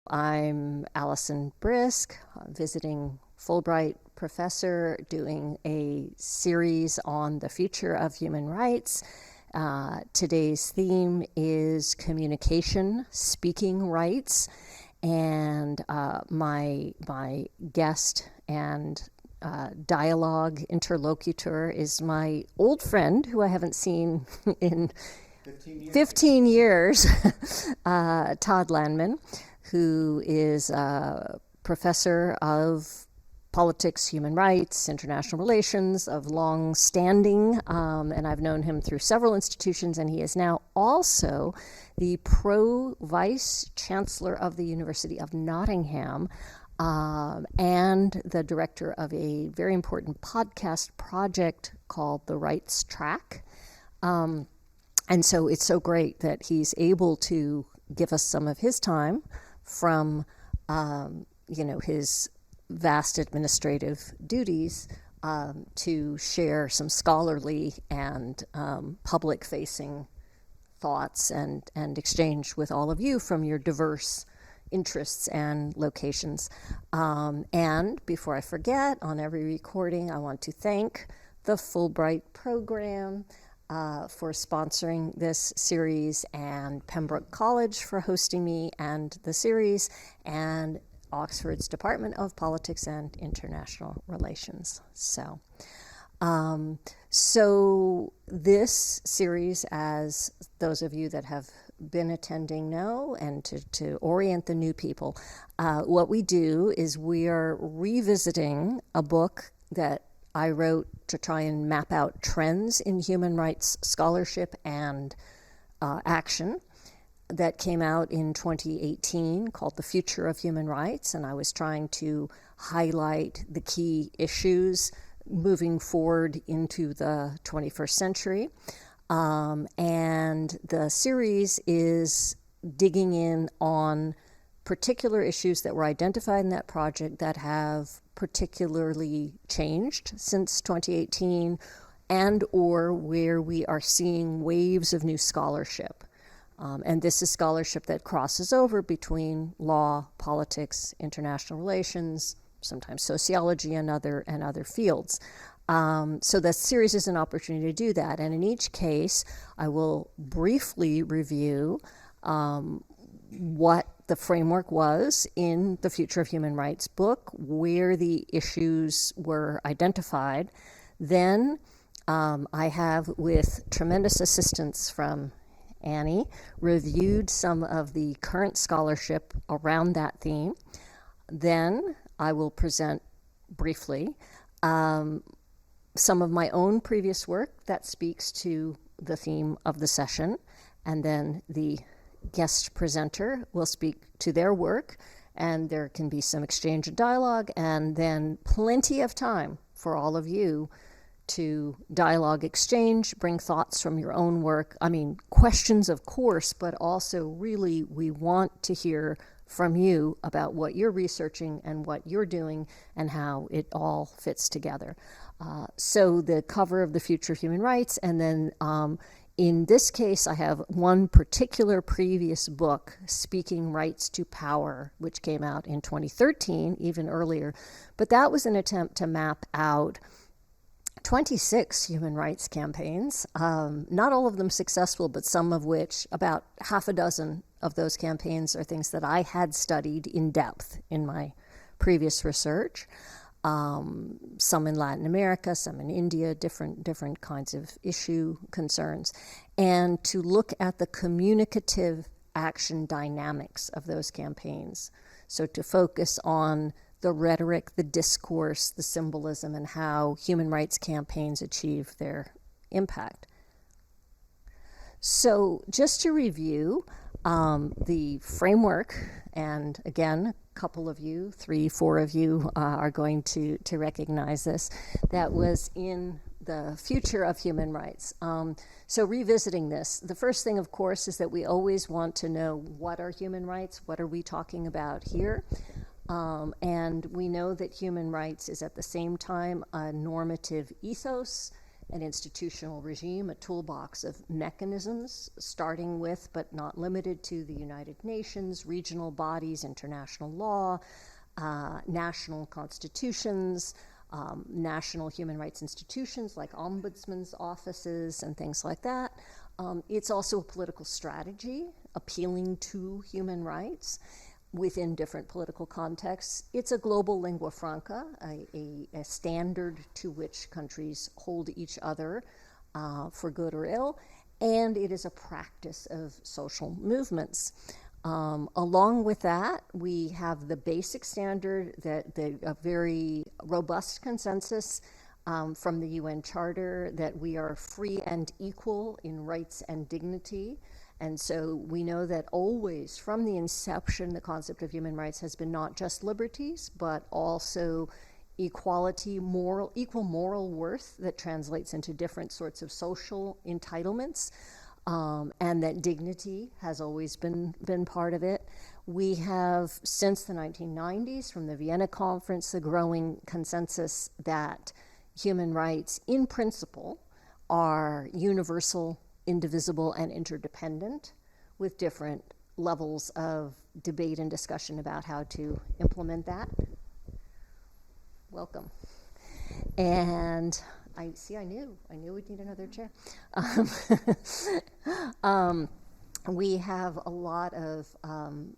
I'm Allison Brysk, visiting Fulbright professor, doing a series on the future of human rights. Today's theme is communication, speaking rights, and my guest and dialogue interlocutor is my old friend who I haven't seen in 15 years, Todd Landman, who is a professor of politics, human rights, international relations of long standing, and I've known him through several institutions, and he is now also the Pro-Vice Chancellor of the University of Nottingham, and the director of a very important podcast project called The Rights Track. And so it's so great that he's able to give us some of his time from, his vast administrative duties to share some scholarly and public-facing thoughts and exchange with all of you from your diverse interests and locations. And before I forget, on every recording, I want to thank the Fulbright program for sponsoring this series, and Pembroke College for hosting me and the series, and Oxford's Department of Politics and International Relations. So this series, as those of you that have been attending know, and to orient the new people, what we do is we are revisiting a book that I wrote to try and map out trends in human rights scholarship and action that came out in 2018 called The Future of Human Rights, and I was trying to highlight the key issues moving forward into the 21st century. And the series is digging in on particular issues that were identified in that project that have particularly changed since 2018, and or where we are seeing waves of new scholarship. And this is scholarship that crosses over between law, politics, international relations, sometimes sociology, and other fields. So the series is an opportunity to do that. And in each case, I will briefly review what the framework was in the Future of Human Rights book, where the issues were identified. Then I have, with tremendous assistance from Annie, reviewed some of the current scholarship around that theme. Then I will present briefly some of my own previous work that speaks to the theme of the session, and then the guest presenter will speak to their work, and there can be some exchange and dialogue, and then plenty of time for all of you to dialogue, exchange, bring thoughts from your own work. I mean, questions, of course, but also really we want to hear from you about what you're researching and what you're doing and how it all fits together. So the cover of The Future of Human Rights, and then in this case, I have one particular previous book, Speaking Rights to Power, which came out in 2013, even earlier. But that was an attempt to map out 26 human rights campaigns, not all of them successful, but some of which, about half a dozen of those campaigns, are things that I had studied in depth in my previous research. Some in Latin America, some in India, different kinds of issue concerns, and to look at the communicative action dynamics of those campaigns. So to focus on the rhetoric, the discourse, the symbolism, and how human rights campaigns achieve their impact. So just to review the framework, and again, a couple of you, 3, 4 of you are going to recognize this, that was in the Future of Human Rights. So revisiting this, the first thing, of course, is that we always want to know, what are human rights? What are we talking about here? And we know that human rights is at the same time a normative ethos an institutional regime, a toolbox of mechanisms, starting with but not limited to the United Nations, regional bodies, international law, national constitutions, national human rights institutions like ombudsman's offices and things like that. It's also a political strategy appealing to human rights within different political contexts. It's a global lingua franca, a standard to which countries hold each other for good or ill, and it is a practice of social movements. Along with that, we have the basic standard, a very robust consensus from the UN Charter that we are free and equal in rights and dignity. And so we know that always, from the inception, the concept of human rights has been not just liberties, but also equality, equal moral worth that translates into different sorts of social entitlements, and that dignity has always been part of it. We have, since the 1990s, from the Vienna Conference, the growing consensus that human rights, in principle, are universal, indivisible, and interdependent, with different levels of debate and discussion about how to implement that. Welcome. And I knew we'd need another chair. We have a lot of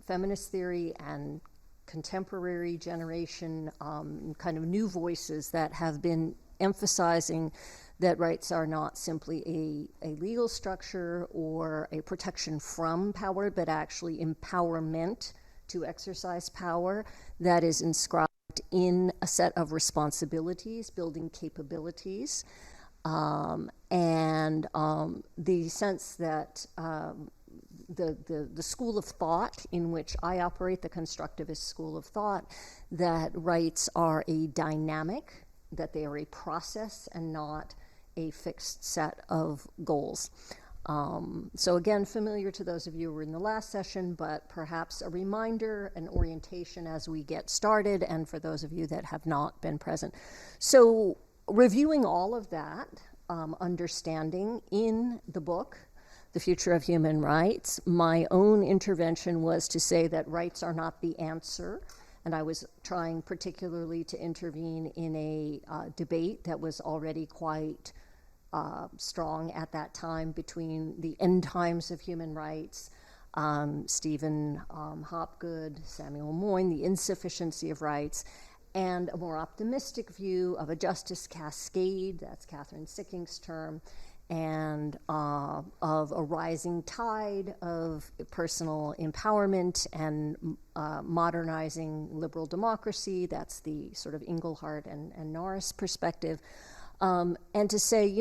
feminist theory and contemporary generation kind of new voices that have been emphasizing that rights are not simply a legal structure or a protection from power, but actually empowerment to exercise power that is inscribed in a set of responsibilities, building capabilities, and the sense that the school of thought in which I operate, the constructivist school of thought, that rights are a dynamic, that they are a process and not a fixed set of goals. So again, familiar to those of you who were in the last session, but perhaps a reminder, an orientation as we get started, and for those of you that have not been present. So reviewing all of that understanding in the book, The Future of Human Rights, my own intervention was to say that rights are not the answer, and I was trying particularly to intervene in a debate that was already quite strong at that time between the end times of human rights, Stephen Hopgood, Samuel Moyn, the insufficiency of rights, and a more optimistic view of a justice cascade, that's Catherine Sicking's term, and of a rising tide of personal empowerment and modernizing liberal democracy, that's the sort of Engelhardt and Norris perspective. And to say,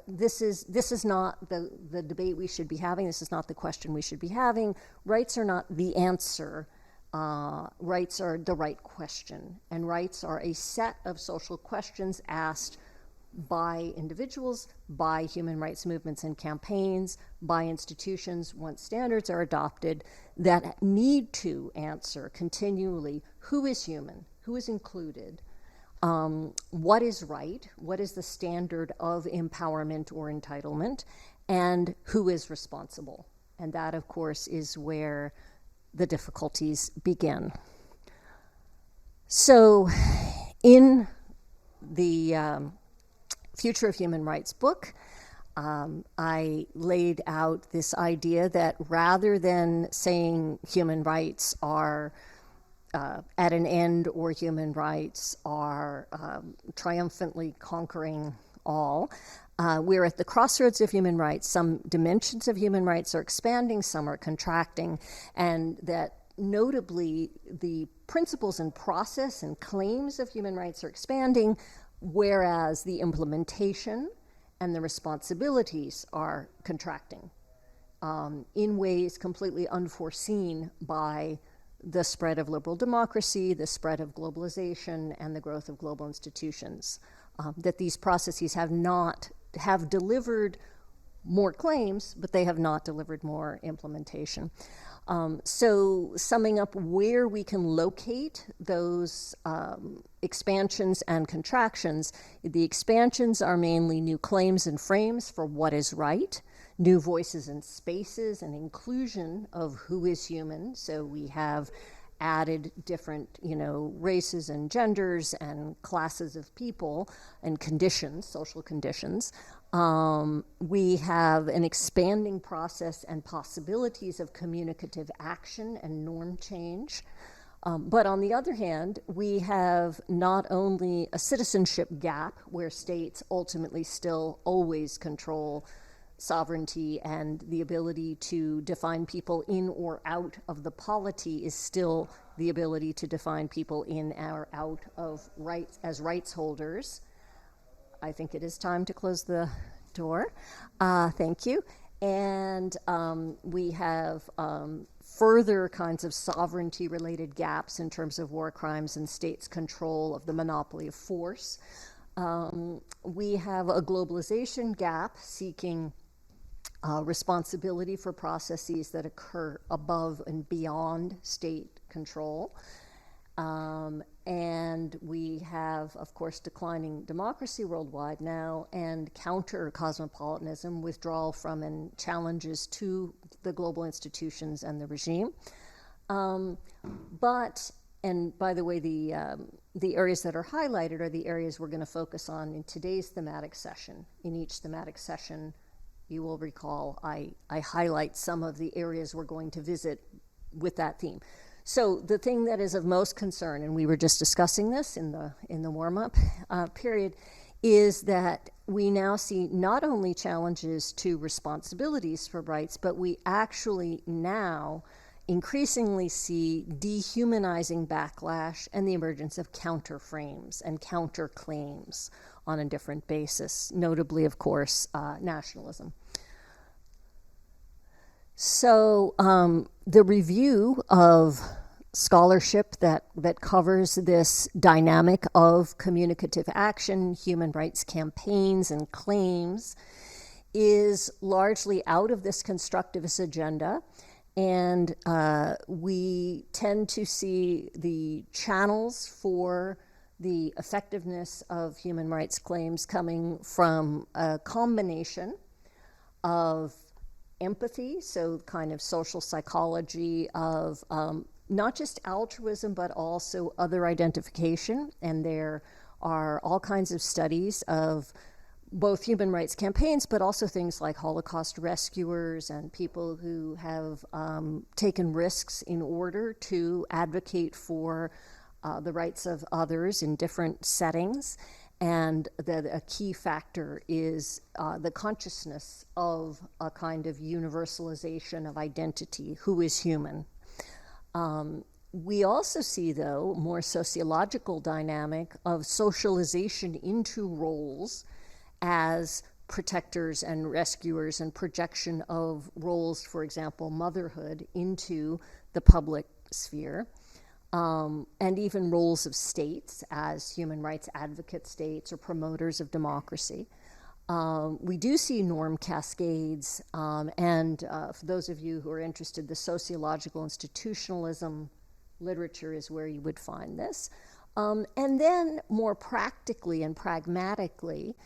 this is not the debate we should be having. This is not the question we should be having. Rights are not the answer. Rights are the right question. And rights are a set of social questions asked by individuals, by human rights movements and campaigns, by institutions, once standards are adopted, that need to answer continually who is human, who is included, what is right, what is the standard of empowerment or entitlement, and who is responsible. And that, of course, is where the difficulties begin. So in the Future of Human Rights book, I laid out this idea that rather than saying human rights are at an end or human rights are triumphantly conquering all, we're at the crossroads of human rights. Some dimensions of human rights are expanding, some are contracting, and that notably the principles and process and claims of human rights are expanding, whereas the implementation and the responsibilities are contracting in ways completely unforeseen by the spread of liberal democracy, the spread of globalization, and the growth of global institutions. That these processes have delivered more claims, but they have not delivered more implementation. So summing up where we can locate those expansions and contractions, the expansions are mainly new claims and frames for what is right, new voices and spaces, and inclusion of who is human. So we have added different, races and genders and classes of people and conditions, social conditions. We have an expanding process and possibilities of communicative action and norm change. But on the other hand, we have not only a citizenship gap where states ultimately still always control sovereignty, and the ability to define people in or out of the polity is still the ability to define people in or out of rights as rights holders. I think it is time to close the door. Thank you. And we have further kinds of sovereignty-related gaps in terms of war crimes and states' control of the monopoly of force. We have a globalization gap seeking responsibility for processes that occur above and beyond state control. And we have, of course, declining democracy worldwide now and counter-cosmopolitanism, withdrawal from and challenges to the global institutions and the regime. And by the way, the areas that are highlighted are the areas we're going to focus on in today's thematic session. In each thematic session, you will recall I highlight some of the areas we're going to visit with that theme. So the thing that is of most concern, and we were just discussing this in the warm-up period, is that we now see not only challenges to responsibilities for rights, but we actually now increasingly see dehumanizing backlash and the emergence of counterframes and counterclaims on a different basis, notably, of course, nationalism. So the review of scholarship that covers this dynamic of communicative action, human rights campaigns, and claims is largely out of this constructivist agenda. And we tend to see the channels for the effectiveness of human rights claims coming from a combination of empathy, so kind of social psychology of not just altruism, but also other identification. And there are all kinds of studies of both human rights campaigns, but also things like Holocaust rescuers and people who have taken risks in order to advocate for the rights of others in different settings. And that a key factor is the consciousness of a kind of universalization of identity, who is human. We also see, though, more sociological dynamic of socialization into roles as protectors and rescuers, and projection of roles, for example, motherhood, into the public sphere. And even roles of states as human rights advocate states or promoters of democracy. We do see norm cascades, and for those of you who are interested, the sociological institutionalism literature is where you would find this. And then more practically and pragmatically,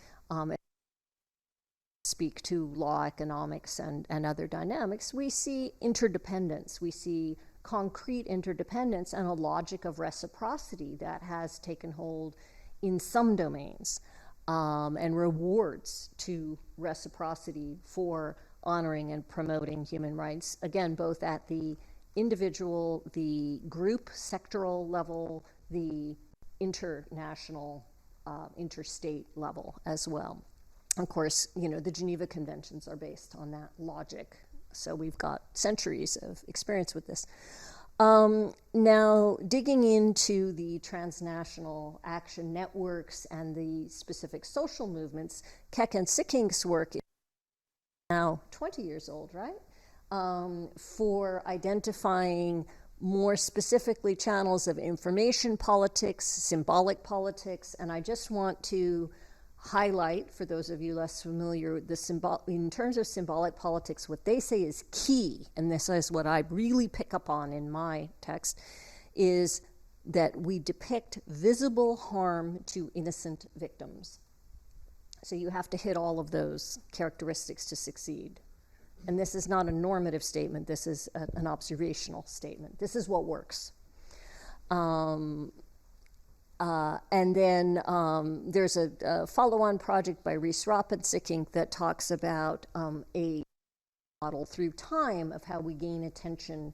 speak to law, economics, and other dynamics, we see interdependence. We see concrete interdependence and a logic of reciprocity that has taken hold in some domains, and rewards to reciprocity for honoring and promoting human rights, again, both at the individual, the group, sectoral level, the international, interstate level as well. Of course, the Geneva Conventions are based on that logic. So we've got centuries of experience with this. Now, digging into the transnational action networks and the specific social movements, Keck and Sikking's work is now 20 years old, right? For identifying more specifically channels of information politics, symbolic politics, and I just want to highlight, for those of you less familiar, in terms of symbolic politics, what they say is key, and this is what I really pick up on in my text, is that we depict visible harm to innocent victims. So you have to hit all of those characteristics to succeed. And this is not a normative statement, this is an observational statement. This is what works. And then there's a follow-on project by Rhys Roppensickink that talks about a model through time of how we gain attention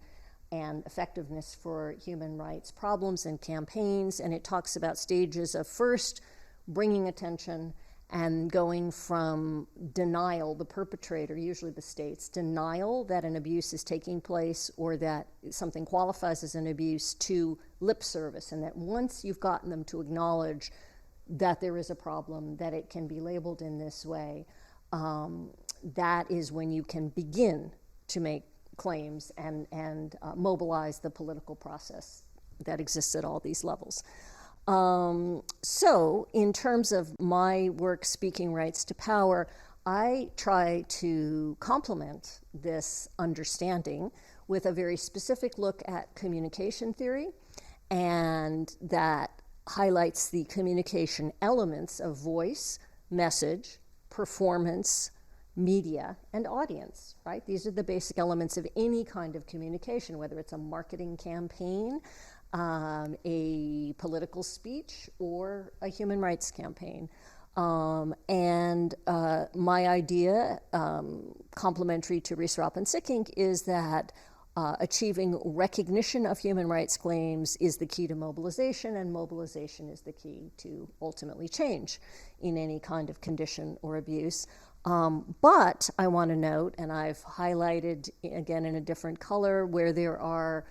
and effectiveness for human rights problems and campaigns. And it talks about stages of first bringing attention and going from denial, the perpetrator, usually the state's denial that an abuse is taking place or that something qualifies as an abuse, to lip service, and that once you've gotten them to acknowledge that there is a problem, that it can be labeled in this way, that is when you can begin to make claims and mobilize the political process that exists at all these levels. So in terms of my work, Speaking Rights to Power, I try to complement this understanding with a very specific look at communication theory, and that highlights the communication elements of voice, message, performance, media, and audience, right? These are the basic elements of any kind of communication, whether it's a marketing campaign, a political speech, or a human rights campaign. And my idea, complementary to Rhys Roppensickink, is that achieving recognition of human rights claims is the key to mobilization, and mobilization is the key to ultimately change in any kind of condition or abuse. But I want to note, and I've highlighted again in a different color, where there are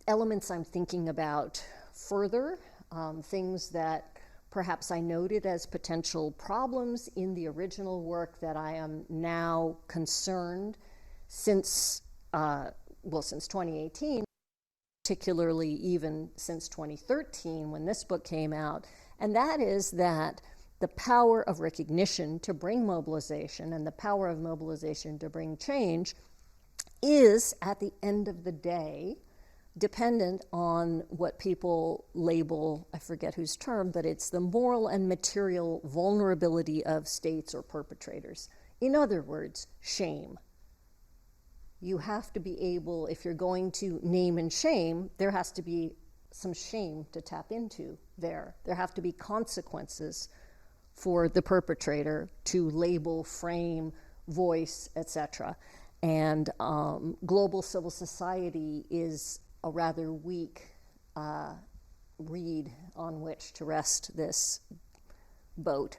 elements I'm thinking about further, things that perhaps I noted as potential problems in the original work that I am now concerned since 2018, particularly even since 2013 when this book came out, and that is that the power of recognition to bring mobilization and the power of mobilization to bring change is, at the end of the day, dependent on what people label, I forget whose term, but it's the moral and material vulnerability of states or perpetrators. In other words, shame. You have to be able, if you're going to name and shame, there has to be some shame to tap into there. There have to be consequences for the perpetrator to label, frame, voice, etc. And global civil society is a rather weak reed on which to rest this boat.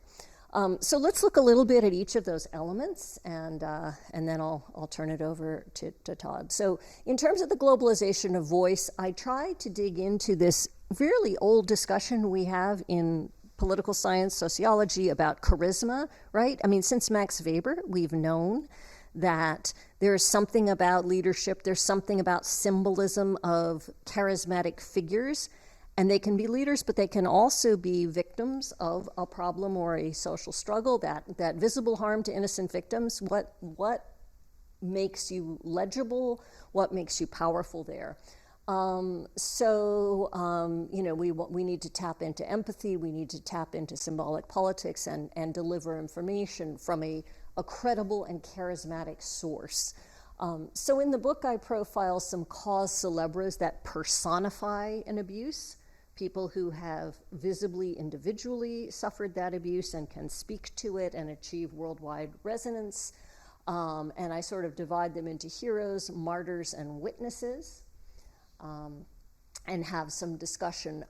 So let's look a little bit at each of those elements, and then I'll turn it over to Todd. So in terms of the globalization of voice, I try to dig into this really old discussion we have in political science, sociology, about charisma, right? I mean, since Max Weber, we've known that there's something about leadership, there's something about symbolism of charismatic figures, and they can be leaders, but they can also be victims of a problem or a social struggle, that visible harm to innocent victims. What makes you legible? What makes you powerful there? We need to tap into empathy, we need to tap into symbolic politics and deliver information from a credible and charismatic source. So in the book, I profile some cause celebres that personify an abuse, people who have visibly, individually suffered that abuse and can speak to it and achieve worldwide resonance. And I sort of divide them into heroes, martyrs, and witnesses. And have some discussion,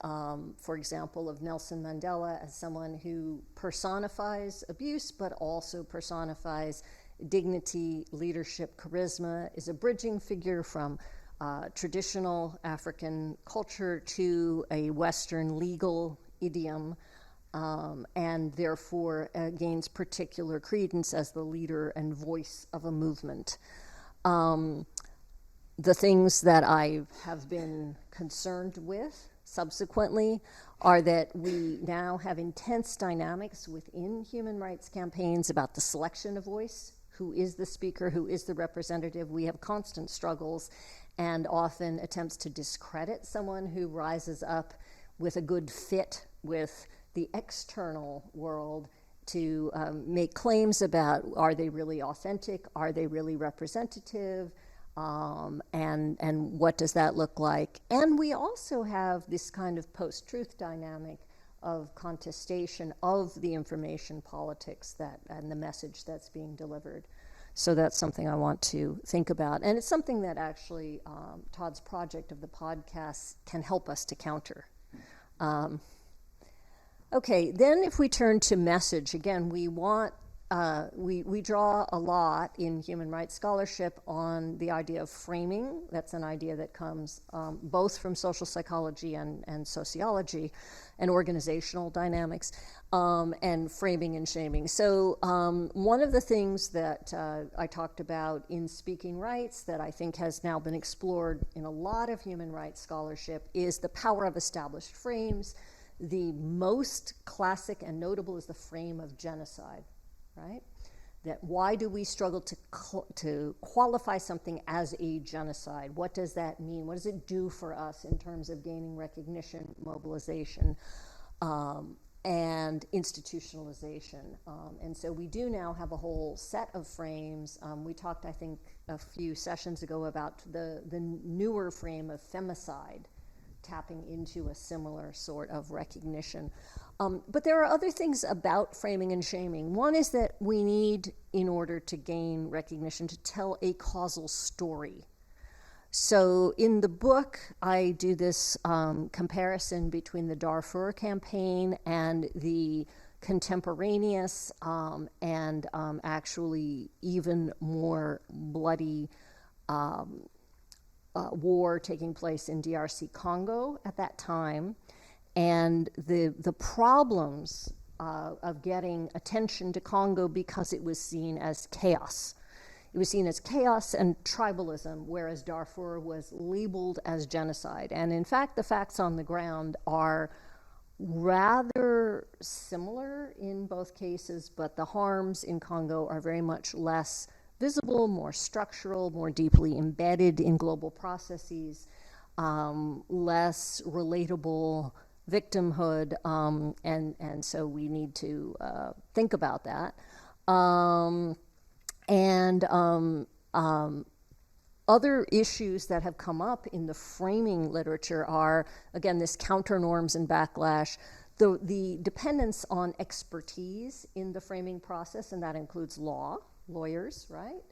for example, of Nelson Mandela as someone who personifies abuse, but also personifies dignity, leadership, charisma, is a bridging figure from traditional African culture to a Western legal idiom, and therefore gains particular credence as the leader and voice of a movement. The things that I have been concerned with subsequently are that we now have intense dynamics within human rights campaigns about the selection of voice. Who is the speaker? Who is the representative? We have constant struggles and often attempts to discredit someone who rises up with a good fit with the external world to make claims about, are they really authentic? Are they really representative? And what does that look like? And we also have this kind of post-truth dynamic of contestation of the information politics and the message that's being delivered. So that's something I want to think about. And it's something that actually Todd's project of the podcast can help us to counter. Okay, then if we turn to message, again, we draw a lot in human rights scholarship on the idea of framing. That's an idea that comes both from social psychology and sociology and organizational dynamics, and framing and shaming. So one of the things that I talked about in Speaking Rights that I think has now been explored in a lot of human rights scholarship is the power of established frames. The most classic and notable is the frame of genocide, right? That why do we struggle to qualify something as a genocide? What does that mean? What does it do for us in terms of gaining recognition, mobilization, and institutionalization? And so we do now have a whole set of frames. We talked, I think, a few sessions ago about the newer frame of femicide, tapping into a similar sort of recognition. But there are other things about framing and shaming. One is that we need, in order to gain recognition, to tell a causal story. So in the book, I do this comparison between the Darfur campaign and the contemporaneous and actually even more bloody war taking place in DRC Congo at that time, and the problems of getting attention to Congo because it was seen as chaos. It was seen as chaos and tribalism, whereas Darfur was labeled as genocide. And in fact, the facts on the ground are rather similar in both cases, but the harms in Congo are very much less visible, more structural, more deeply embedded in global processes, less relatable victimhood, and so we need to think about that. Other issues that have come up in the framing literature are, again, this counter norms and backlash, the dependence on expertise in the framing process, and that includes lawyers, right?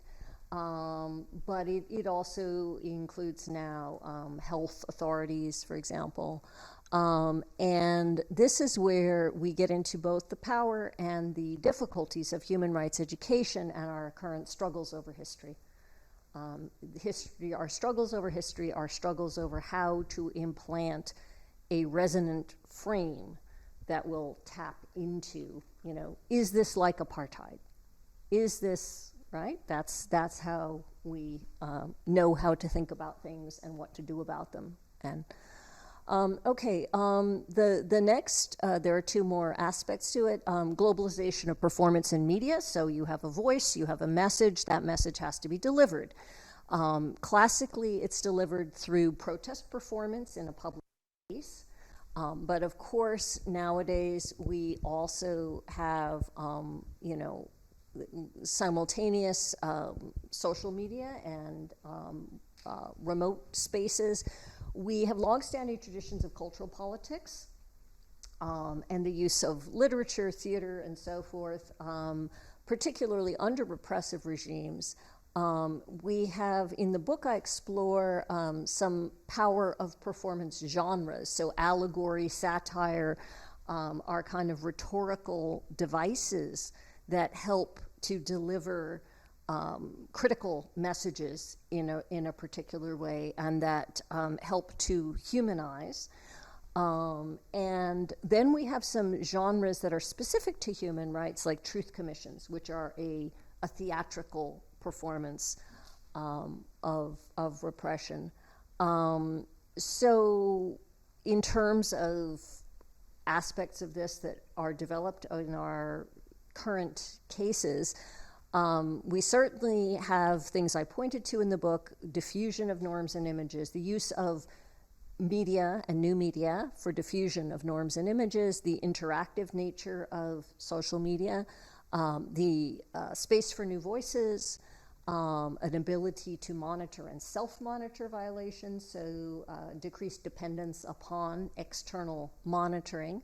But it also includes now health authorities, for example. And this is where we get into both the power and the difficulties of human rights education and our current struggles over history. Our struggles over history are struggles over how to implant a resonant frame that will tap into, is this like apartheid? Is this, right? That's how we know how to think about things and what to do about them. And the next, there are two more aspects to it. Globalization of performance in media. So you have a voice, you have a message, that message has to be delivered. Classically, it's delivered through protest performance in a public space. But of course, nowadays, we also have, simultaneous social media and remote spaces. We have longstanding traditions of cultural politics and the use of literature, theater, and so forth, particularly under repressive regimes. We have, in the book, I explore some power of performance genres. So allegory, satire are kind of rhetorical devices that help to deliver critical messages in a particular way, and that help to humanize. And then we have some genres that are specific to human rights, like truth commissions, which are a theatrical performance of repression. So in terms of aspects of this that are developed in our current cases, we certainly have things I pointed to in the book: diffusion of norms and images, the use of media and new media for diffusion of norms and images, the interactive nature of social media, the space for new voices, an ability to monitor and self-monitor violations, so decreased dependence upon external monitoring,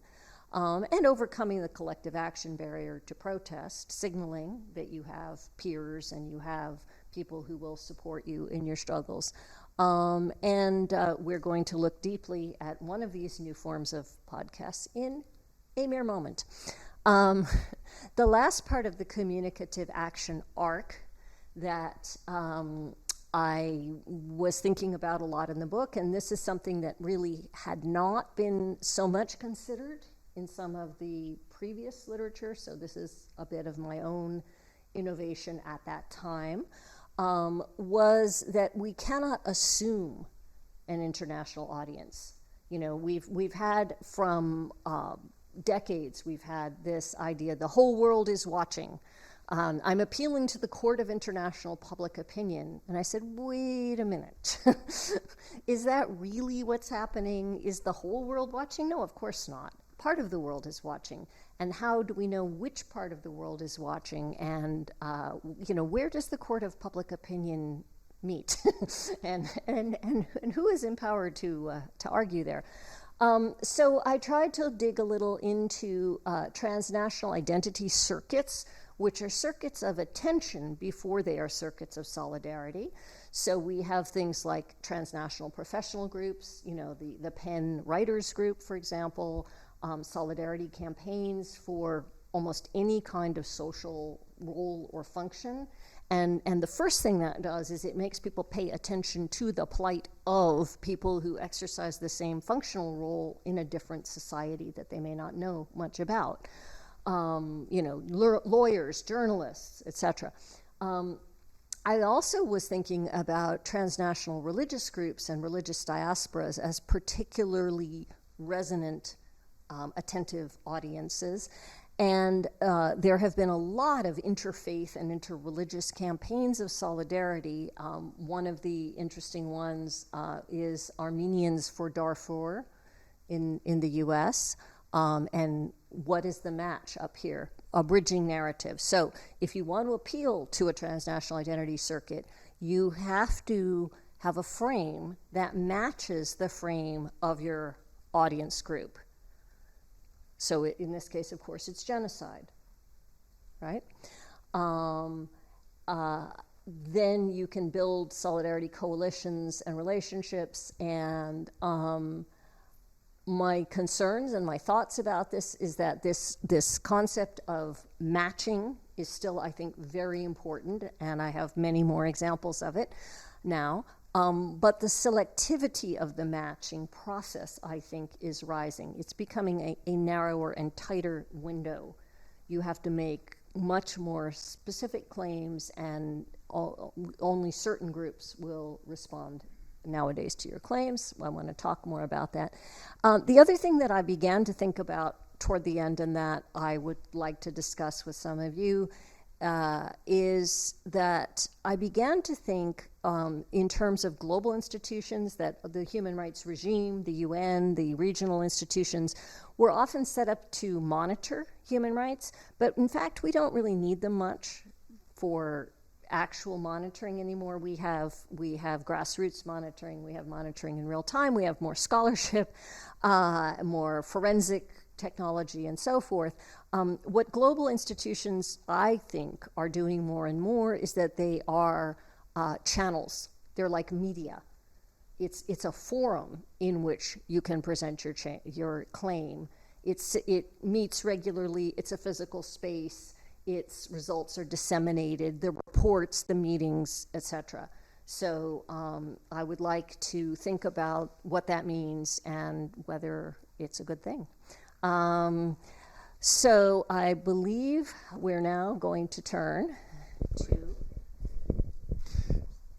and overcoming the collective action barrier to protest, signaling that you have peers and you have people who will support you in your struggles. We're going to look deeply at one of these new forms of podcasts in a mere moment. The last part of the communicative action arc that I was thinking about a lot in the book, and this is something that really had not been so much considered in some of the previous literature, so this is a bit of my own innovation at that time, was that we cannot assume an international audience. You know, we've had from decades, we've had this idea, the whole world is watching. I'm appealing to the court of international public opinion. And I said, wait a minute. Is that really what's happening? Is the whole world watching? No, of course not. Part of the world is watching. And how do we know which part of the world is watching? And, where does the court of public opinion meet? and who is empowered to argue there? So I tried to dig a little into transnational identity circuits, which are circuits of attention before they are circuits of solidarity. So we have things like transnational professional groups, the PEN Writers Group, for example, solidarity campaigns for almost any kind of social role or function. And the first thing that does is it makes people pay attention to the plight of people who exercise the same functional role in a different society that they may not know much about. Lawyers, journalists, etc. I also was thinking about transnational religious groups and religious diasporas as particularly resonant, attentive audiences. And there have been a lot of interfaith and interreligious campaigns of solidarity. One of the interesting ones is Armenians for Darfur in the US. And what is the match up here? A bridging narrative. So if you want to appeal to a transnational identity circuit, you have to have a frame that matches the frame of your audience group. So in this case, of course, it's genocide, right? Then you can build solidarity coalitions and relationships. And my concerns and my thoughts about this is that this concept of matching is still, I think, very important, and I have many more examples of it now. But the selectivity of the matching process, I think, is rising. It's becoming a narrower and tighter window. You have to make much more specific claims, and only certain groups will respond nowadays to your claims. I want to talk more about that. The other thing that I began to think about toward the end, and that I would like to discuss with some of you, is that I began to think in terms of global institutions, that the human rights regime, the UN, the regional institutions, were often set up to monitor human rights, but in fact we don't really need them much for actual monitoring anymore. We have grassroots monitoring, we have monitoring in real time, we have more scholarship, more forensic technology, and so forth. What global institutions, I think, are doing more and more is that they are channels. They're like media. It's a forum in which you can present your claim. It meets regularly. It's a physical space. Its results are disseminated. The reports, the meetings, etc. So I would like to think about what that means and whether it's a good thing. So I believe we're now going to turn to...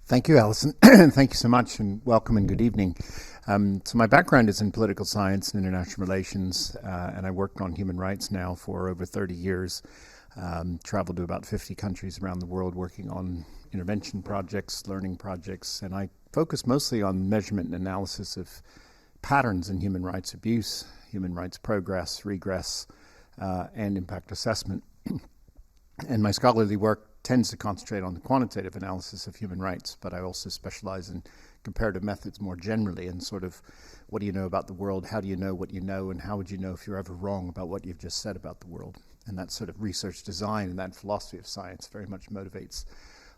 Thank you, Alison. Thank you so much, and welcome and good evening. So my background is in political science and international relations, and I worked on human rights now for over 30 years. Traveled to about 50 countries around the world working on intervention projects, learning projects, and I focus mostly on measurement and analysis of patterns in human rights abuse, human rights progress, regress, and impact assessment. And my scholarly work tends to concentrate on the quantitative analysis of human rights, but I also specialize in comparative methods more generally, and sort of what do you know about the world, how do you know what you know, and how would you know if you're ever wrong about what you've just said about the world. And that sort of research design and that philosophy of science very much motivates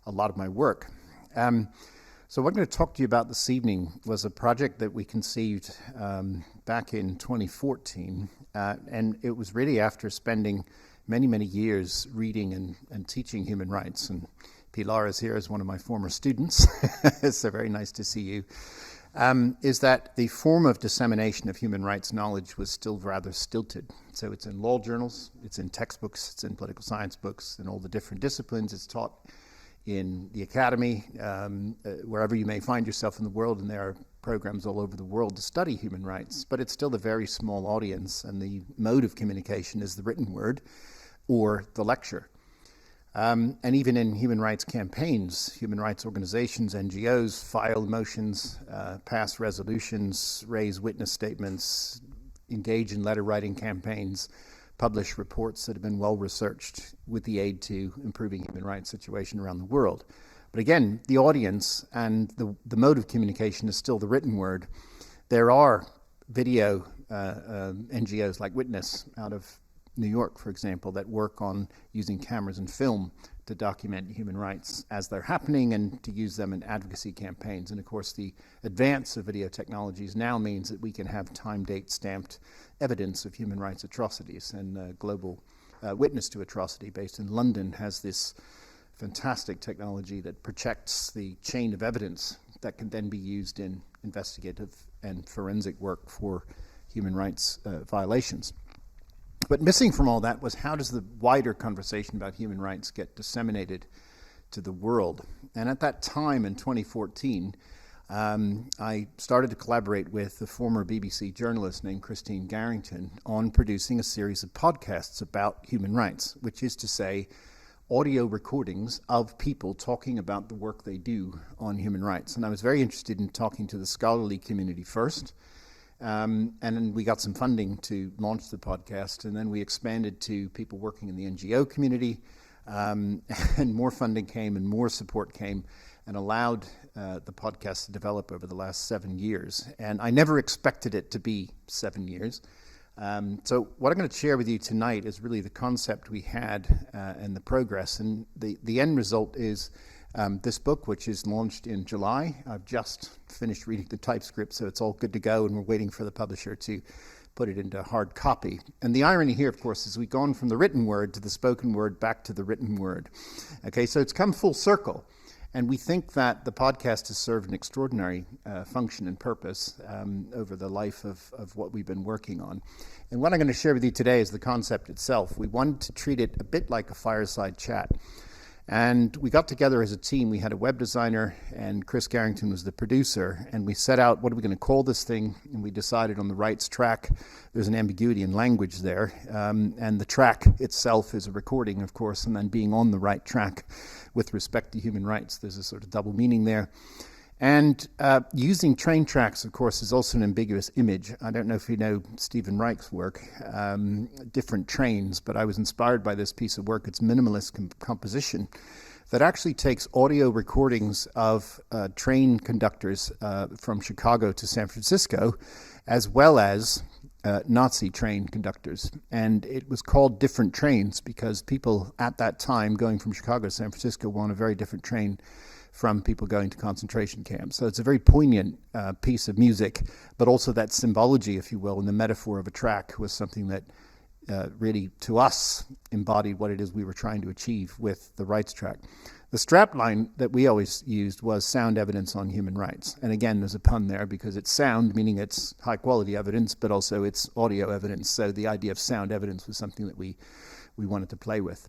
a lot of my work. So what I'm going to talk to you about this evening was a project that we conceived back in 2014, and it was really after spending many years reading and teaching human rights. And Pilar is here as one of my former students, so very nice to see you. Is that the form of dissemination of human rights knowledge was still rather stilted. So it's in law journals, it's in textbooks, it's in political science books, in all the different disciplines. It's taught in the academy, wherever you may find yourself in the world, and there are programs all over the world to study human rights, but it's still a very small audience, and the mode of communication is the written word or the lecture. And even in human rights campaigns, human rights organizations, NGOs file motions, pass resolutions, raise witness statements, engage in letter writing campaigns, publish reports that have been well researched with the aid to improving human rights situation around the world. But again, the audience and the mode of communication is still the written word. There are video NGOs like Witness out of New York, for example, that work on using cameras and film to document human rights as they're happening and to use them in advocacy campaigns. And of course, the advance of video technologies now means that we can have time, date stamped evidence of human rights atrocities. And Global Witness to Atrocity, based in London, has this fantastic technology that projects the chain of evidence that can then be used in investigative and forensic work for human rights violations. But missing from all that was, how does the wider conversation about human rights get disseminated to the world? And at that time in 2014, I started to collaborate with the former BBC journalist named Christine Garrington on producing a series of podcasts about human rights, which is to say, audio recordings of people talking about the work they do on human rights. And I was very interested in talking to the scholarly community first. And then we got some funding to launch the podcast, and then we expanded to people working in the NGO community, and more funding came and more support came and allowed the podcast to develop over the last 7 years. And I never expected it to be 7 years. So what I'm going to share with you tonight is really the concept we had and the progress. And the end result is this book, which is launched in July. I've just finished reading the TypeScript, so it's all good to go, and we're waiting for the publisher to put it into hard copy. And the irony here, of course, is we've gone from the written word to the spoken word back to the written word. Okay, so it's come full circle. And we think that the podcast has served an extraordinary function and purpose over the life of what we've been working on. And what I'm going to share with you today is the concept itself. We wanted to treat it a bit like a fireside chat. And we got together as a team. We had a web designer, and Chris Garrington was the producer. And we set out, what are we going to call this thing? And we decided on the rights track. There's an ambiguity in language there. And the track itself is a recording, of course, and then being on the right track with respect to human rights. There's a sort of double meaning there. And using train tracks, of course, is also an ambiguous image. I don't know if you know Stephen Reich's work, Different Trains, but I was inspired by this piece of work. It's minimalist composition that actually takes audio recordings of train conductors from Chicago to San Francisco, as well as Nazi train conductors. And it was called Different Trains because people at that time going from Chicago to San Francisco were on a very different train from people going to concentration camps. So it's a very poignant piece of music, but also that symbology, if you will, and the metaphor of a track was something that really, to us, embodied what it is we were trying to achieve with the rights track. The strapline that we always used was sound evidence on human rights. And again, there's a pun there because it's sound, meaning it's high quality evidence, but also it's audio evidence. So the idea of sound evidence was something that we wanted to play with.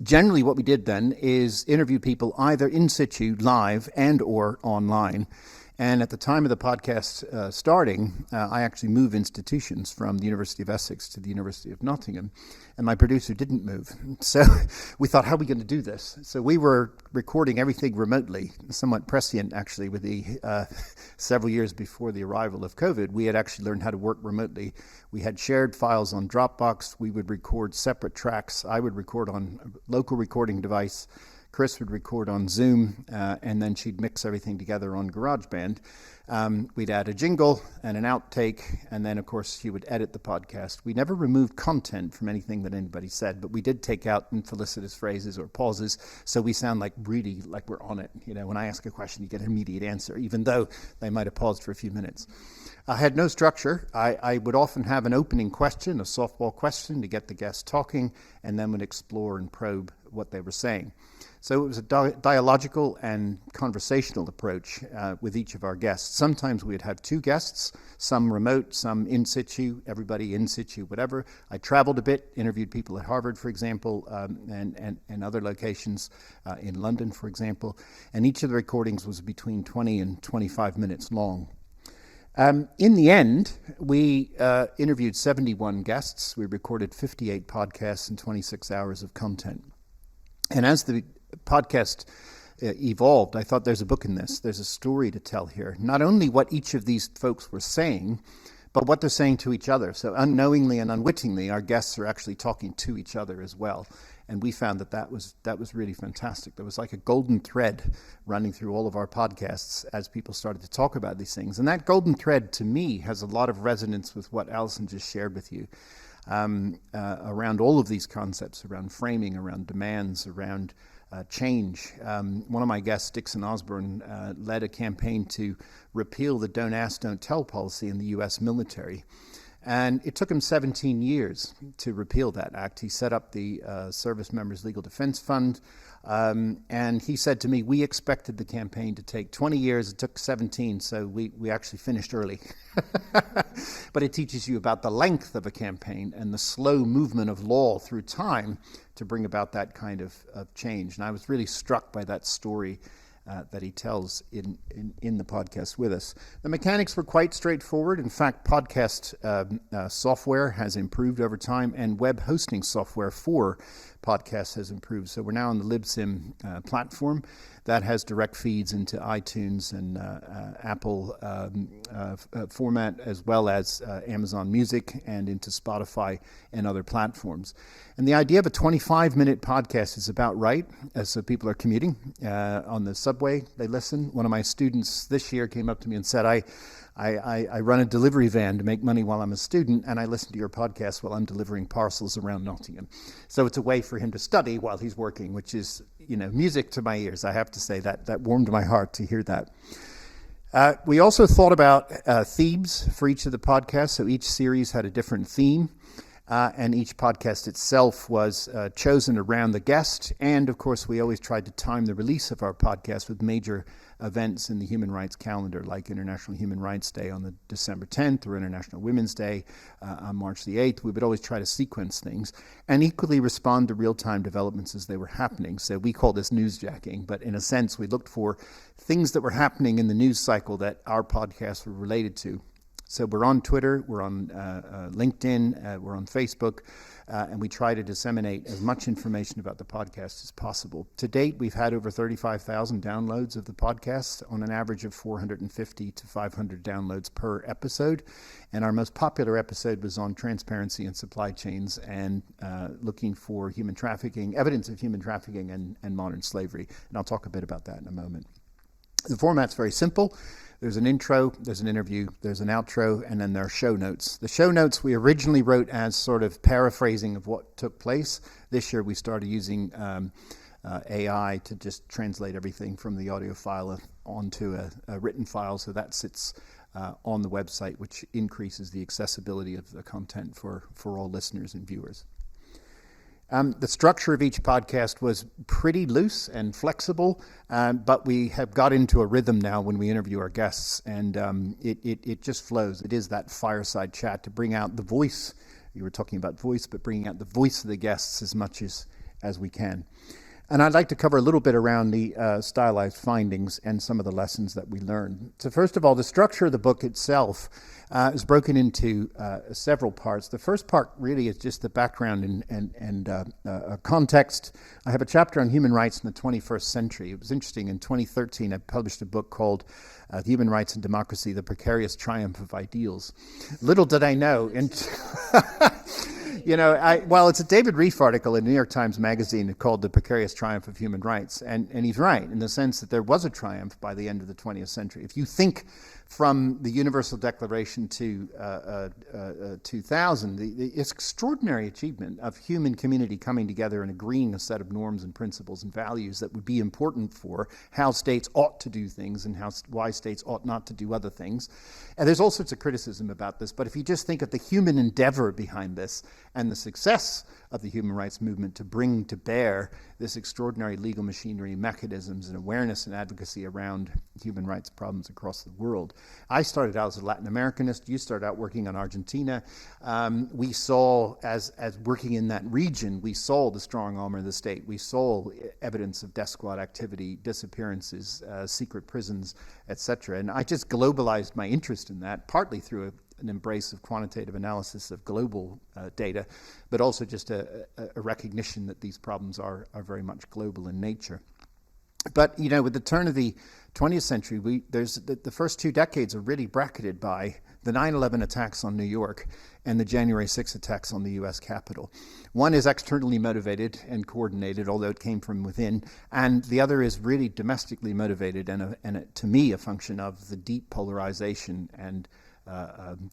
Generally, what we did then is interview people either in situ, live, and or online. And at the time of the podcast starting, I actually moved institutions from the University of Essex to the University of Nottingham, and my producer didn't move. So we thought, how are we going to do this? So we were recording everything remotely, somewhat prescient actually with the several years before the arrival of COVID. We had actually learned how to work remotely. We had shared files on Dropbox. We would record separate tracks. I would record on a local recording device. Chris would record on Zoom, and then she'd mix everything together on GarageBand. We'd add a jingle and an outtake, and then, of course, he would edit the podcast. We never removed content from anything that anybody said, but we did take out infelicitous phrases or pauses, so we sound like really like we're on it. You know, when I ask a question, you get an immediate answer, even though they might have paused for a few minutes. I had no structure. I would often have an opening question, a softball question, to get the guest talking, and then would explore and probe what they were saying. So it was a dialogical and conversational approach with each of our guests. Sometimes we'd have two guests, some remote, some in situ, everybody in situ, whatever. I traveled a bit, interviewed people at Harvard, for example, and other locations in London, for example. And each of the recordings was between 20 and 25 minutes long. In the end, we interviewed 71 guests. We recorded 58 podcasts and 26 hours of content. And as the podcast evolved, I thought there's a book in this. There's a story to tell here. Not only what each of these folks were saying, but what they're saying to each other. So unknowingly and unwittingly, our guests are actually talking to each other as well. And we found that was really fantastic. There was like a golden thread running through all of our podcasts as people started to talk about these things. And that golden thread, to me, has a lot of resonance with what Alison just shared with you around all of these concepts, around framing, around demands, around change. One of my guests, Dixon Osborne, led a campaign to repeal the Don't Ask, Don't Tell policy in the U.S. military. And it took him 17 years to repeal that act. He set up the Service Members Legal Defense Fund. And he said to me, we expected the campaign to take 20 years. It took 17, so we actually finished early. But it teaches you about the length of a campaign and the slow movement of law through time to bring about that kind of change. And I was really struck by that story that he tells in the podcast with us. The mechanics were quite straightforward. In fact, podcast software has improved over time, and web hosting software for podcasts has improved. So we're now on the LibSym platform that has direct feeds into iTunes and Apple format, as well as Amazon Music and into Spotify and other platforms. And the idea of a 25-minute podcast is about right. So people are commuting on the subway, they listen. One of my students this year came up to me and said, I run a delivery van to make money while I'm a student, and I listen to your podcast while I'm delivering parcels around Nottingham. So it's a way for him to study while he's working, which is, music to my ears. I have to say that warmed my heart to hear that. We also thought about themes for each of the podcasts. So each series had a different theme. And each podcast itself was chosen around the guest. And, of course, we always tried to time the release of our podcast with major events in the human rights calendar, like International Human Rights Day on the December 10th or International Women's Day on March the 8th. We would always try to sequence things and equally respond to real-time developments as they were happening. So we call this newsjacking, but in a sense, we looked for things that were happening in the news cycle that our podcasts were related to. So we're on Twitter, we're on LinkedIn, we're on Facebook, and we try to disseminate as much information about the podcast as possible. To date, we've had over 35,000 downloads of the podcast on an average of 450 to 500 downloads per episode. And our most popular episode was on transparency and supply chains and looking for human trafficking, evidence of human trafficking and modern slavery. And I'll talk a bit about that in a moment. The format's very simple. There's an intro, there's an interview, there's an outro, and then there are show notes. The show notes we originally wrote as sort of paraphrasing of what took place. This year we started using AI to just translate everything from the audio file onto a written file, so that sits on the website, which increases the accessibility of the content for all listeners and viewers. The structure of each podcast was pretty loose and flexible, but we have got into a rhythm now when we interview our guests, and it just flows. It is that fireside chat to bring out the voice. You were talking about voice, but bringing out the voice of the guests as much as as we can. And I'd like to cover a little bit around the stylized findings and some of the lessons that we learned. So first of all, the structure of the book itself is broken into several parts. The first part really is just the background and context. I have a chapter on human rights in the 21st century. It was interesting. In 2013, I published a book called Human Rights and Democracy, The Precarious Triumph of Ideals. Little did I know. It's a David Reef article in New York Times Magazine called The Precarious Triumph of Human Rights. And he's right in the sense that there was a triumph by the end of the 20th century. If you think from the Universal Declaration to 2000, the extraordinary achievement of human community coming together and agreeing a set of norms and principles and values that would be important for how states ought to do things and why states ought not to do other things. And there's all sorts of criticism about this, but if you just think of the human endeavor behind this and the success of the human rights movement to bring to bear this extraordinary legal machinery, mechanisms, and awareness and advocacy around human rights problems across the world. I started out as a Latin Americanist. You started out working on Argentina. We saw, as working in that region, we saw the strong arm of the state. We saw evidence of death squad activity, disappearances, secret prisons, etc. And I just globalized my interest in that, partly through an embrace of quantitative analysis of global data, but also just a recognition that these problems are very much global in nature. But, with the turn of the 20th century, the first 2 decades are really bracketed by the 9/11 attacks on New York and the January 6th attacks on the U.S. Capitol. One is externally motivated and coordinated, although it came from within, and the other is really domestically motivated and to me, a function of the deep polarization and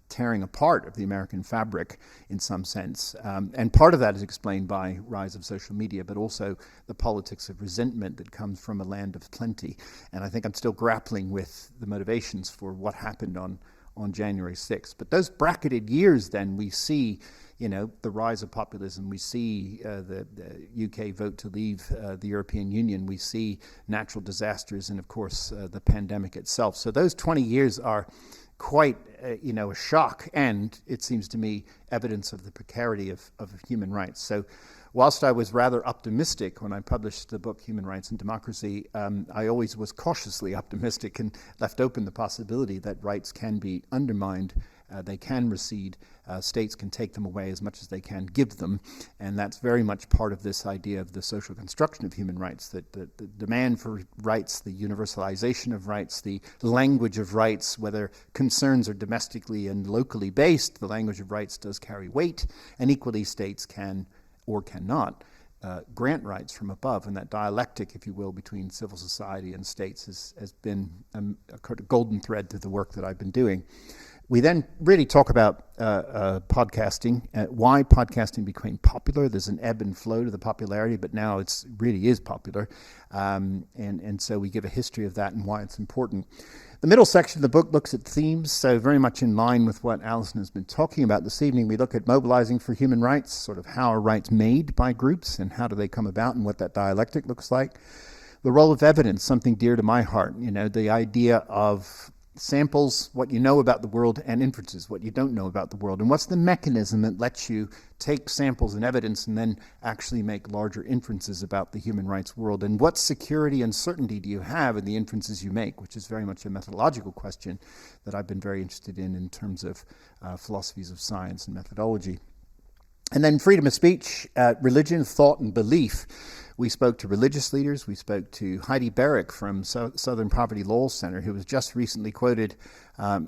tearing apart of the American fabric in some sense. And part of that is explained by rise of social media, but also the politics of resentment that comes from a land of plenty. And I think I'm still grappling with the motivations for what happened on January 6th. But those bracketed years then, we see the rise of populism. We see the UK vote to leave the European Union. We see natural disasters and, of course, the pandemic itself. So those 20 years are quite, a shock, and it seems to me evidence of the precarity of human rights. So whilst I was rather optimistic when I published the book Human Rights and Democracy, I always was cautiously optimistic and left open the possibility that rights can be undermined, they can recede, states can take them away as much as they can give them, and that's very much part of this idea of the social construction of human rights, that the demand for rights, the universalization of rights, the language of rights, whether concerns are domestically and locally based, the language of rights does carry weight, and equally states can or cannot grant rights from above. And that dialectic, if you will, between civil society and states has been a golden thread through the work that I've been doing. We then really talk about podcasting, why podcasting became popular. There's an ebb and flow to the popularity, but now it really is popular. And so we give a history of that and why it's important. The middle section of the book looks at themes, so very much in line with what Alison has been talking about this evening. We look at mobilizing for human rights, sort of how are rights made by groups and how do they come about and what that dialectic looks like. The role of evidence, something dear to my heart, the idea of samples, what you know about the world, and inferences, what you don't know about the world. And what's the mechanism that lets you take samples and evidence and then actually make larger inferences about the human rights world? And what security and certainty do you have in the inferences you make, which is very much a methodological question that I've been very interested in terms of philosophies of science and methodology. And then freedom of speech, religion, thought, and belief. We spoke to religious leaders. We spoke to Heidi Barrick from Southern Poverty Law Center, who was just recently quoted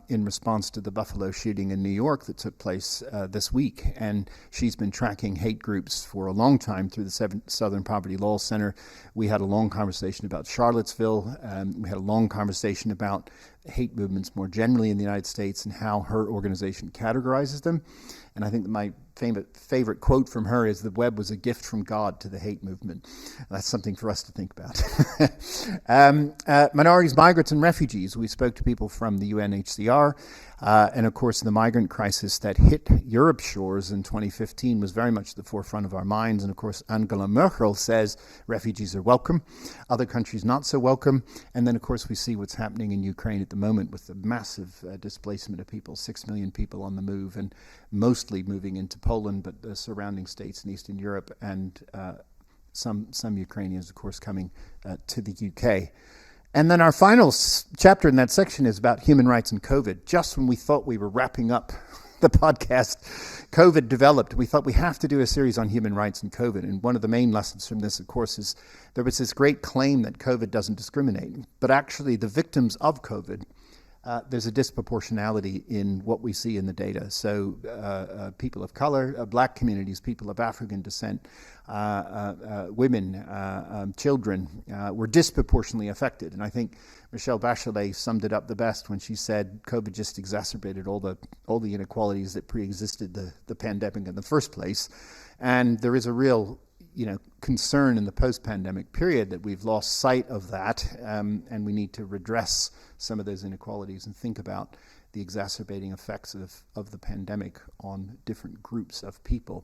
in response to the Buffalo shooting in New York that took place this week. And she's been tracking hate groups for a long time through the Southern Poverty Law Center. We had a long conversation about Charlottesville. We had a long conversation about hate movements more generally in the United States and how her organization categorizes them. And I think that my favorite quote from her is, "The web was a gift from God to the hate movement." That's something for us to think about. Minorities, migrants, and refugees. We spoke to people from the UNHCR. And of course, the migrant crisis that hit Europe's shores in 2015 was very much at the forefront of our minds. And of course, Angela Merkel says refugees are welcome, other countries not so welcome. And then, of course, we see what's happening in Ukraine at the moment with the massive displacement of people, 6 million people on the move, and mostly moving into Poland, but the surrounding states in Eastern Europe, and some Ukrainians, of course, coming to the UK. And then our final chapter in that section is about human rights and COVID. Just when we thought we were wrapping up the podcast, COVID developed. We thought we have to do a series on human rights and COVID. And one of the main lessons from this, of course, is there was this great claim that COVID doesn't discriminate. But actually, the victims of COVID, there's a disproportionality in what we see in the data. So people of color, black communities, people of African descent, women, children were disproportionately affected. And I think Michelle Bachelet summed it up the best when she said COVID just exacerbated all the inequalities that pre-existed the pandemic in the first place. And there is a real concern in the post-pandemic period that we've lost sight of that, and we need to redress some of those inequalities and think about the exacerbating effects of the pandemic on different groups of people.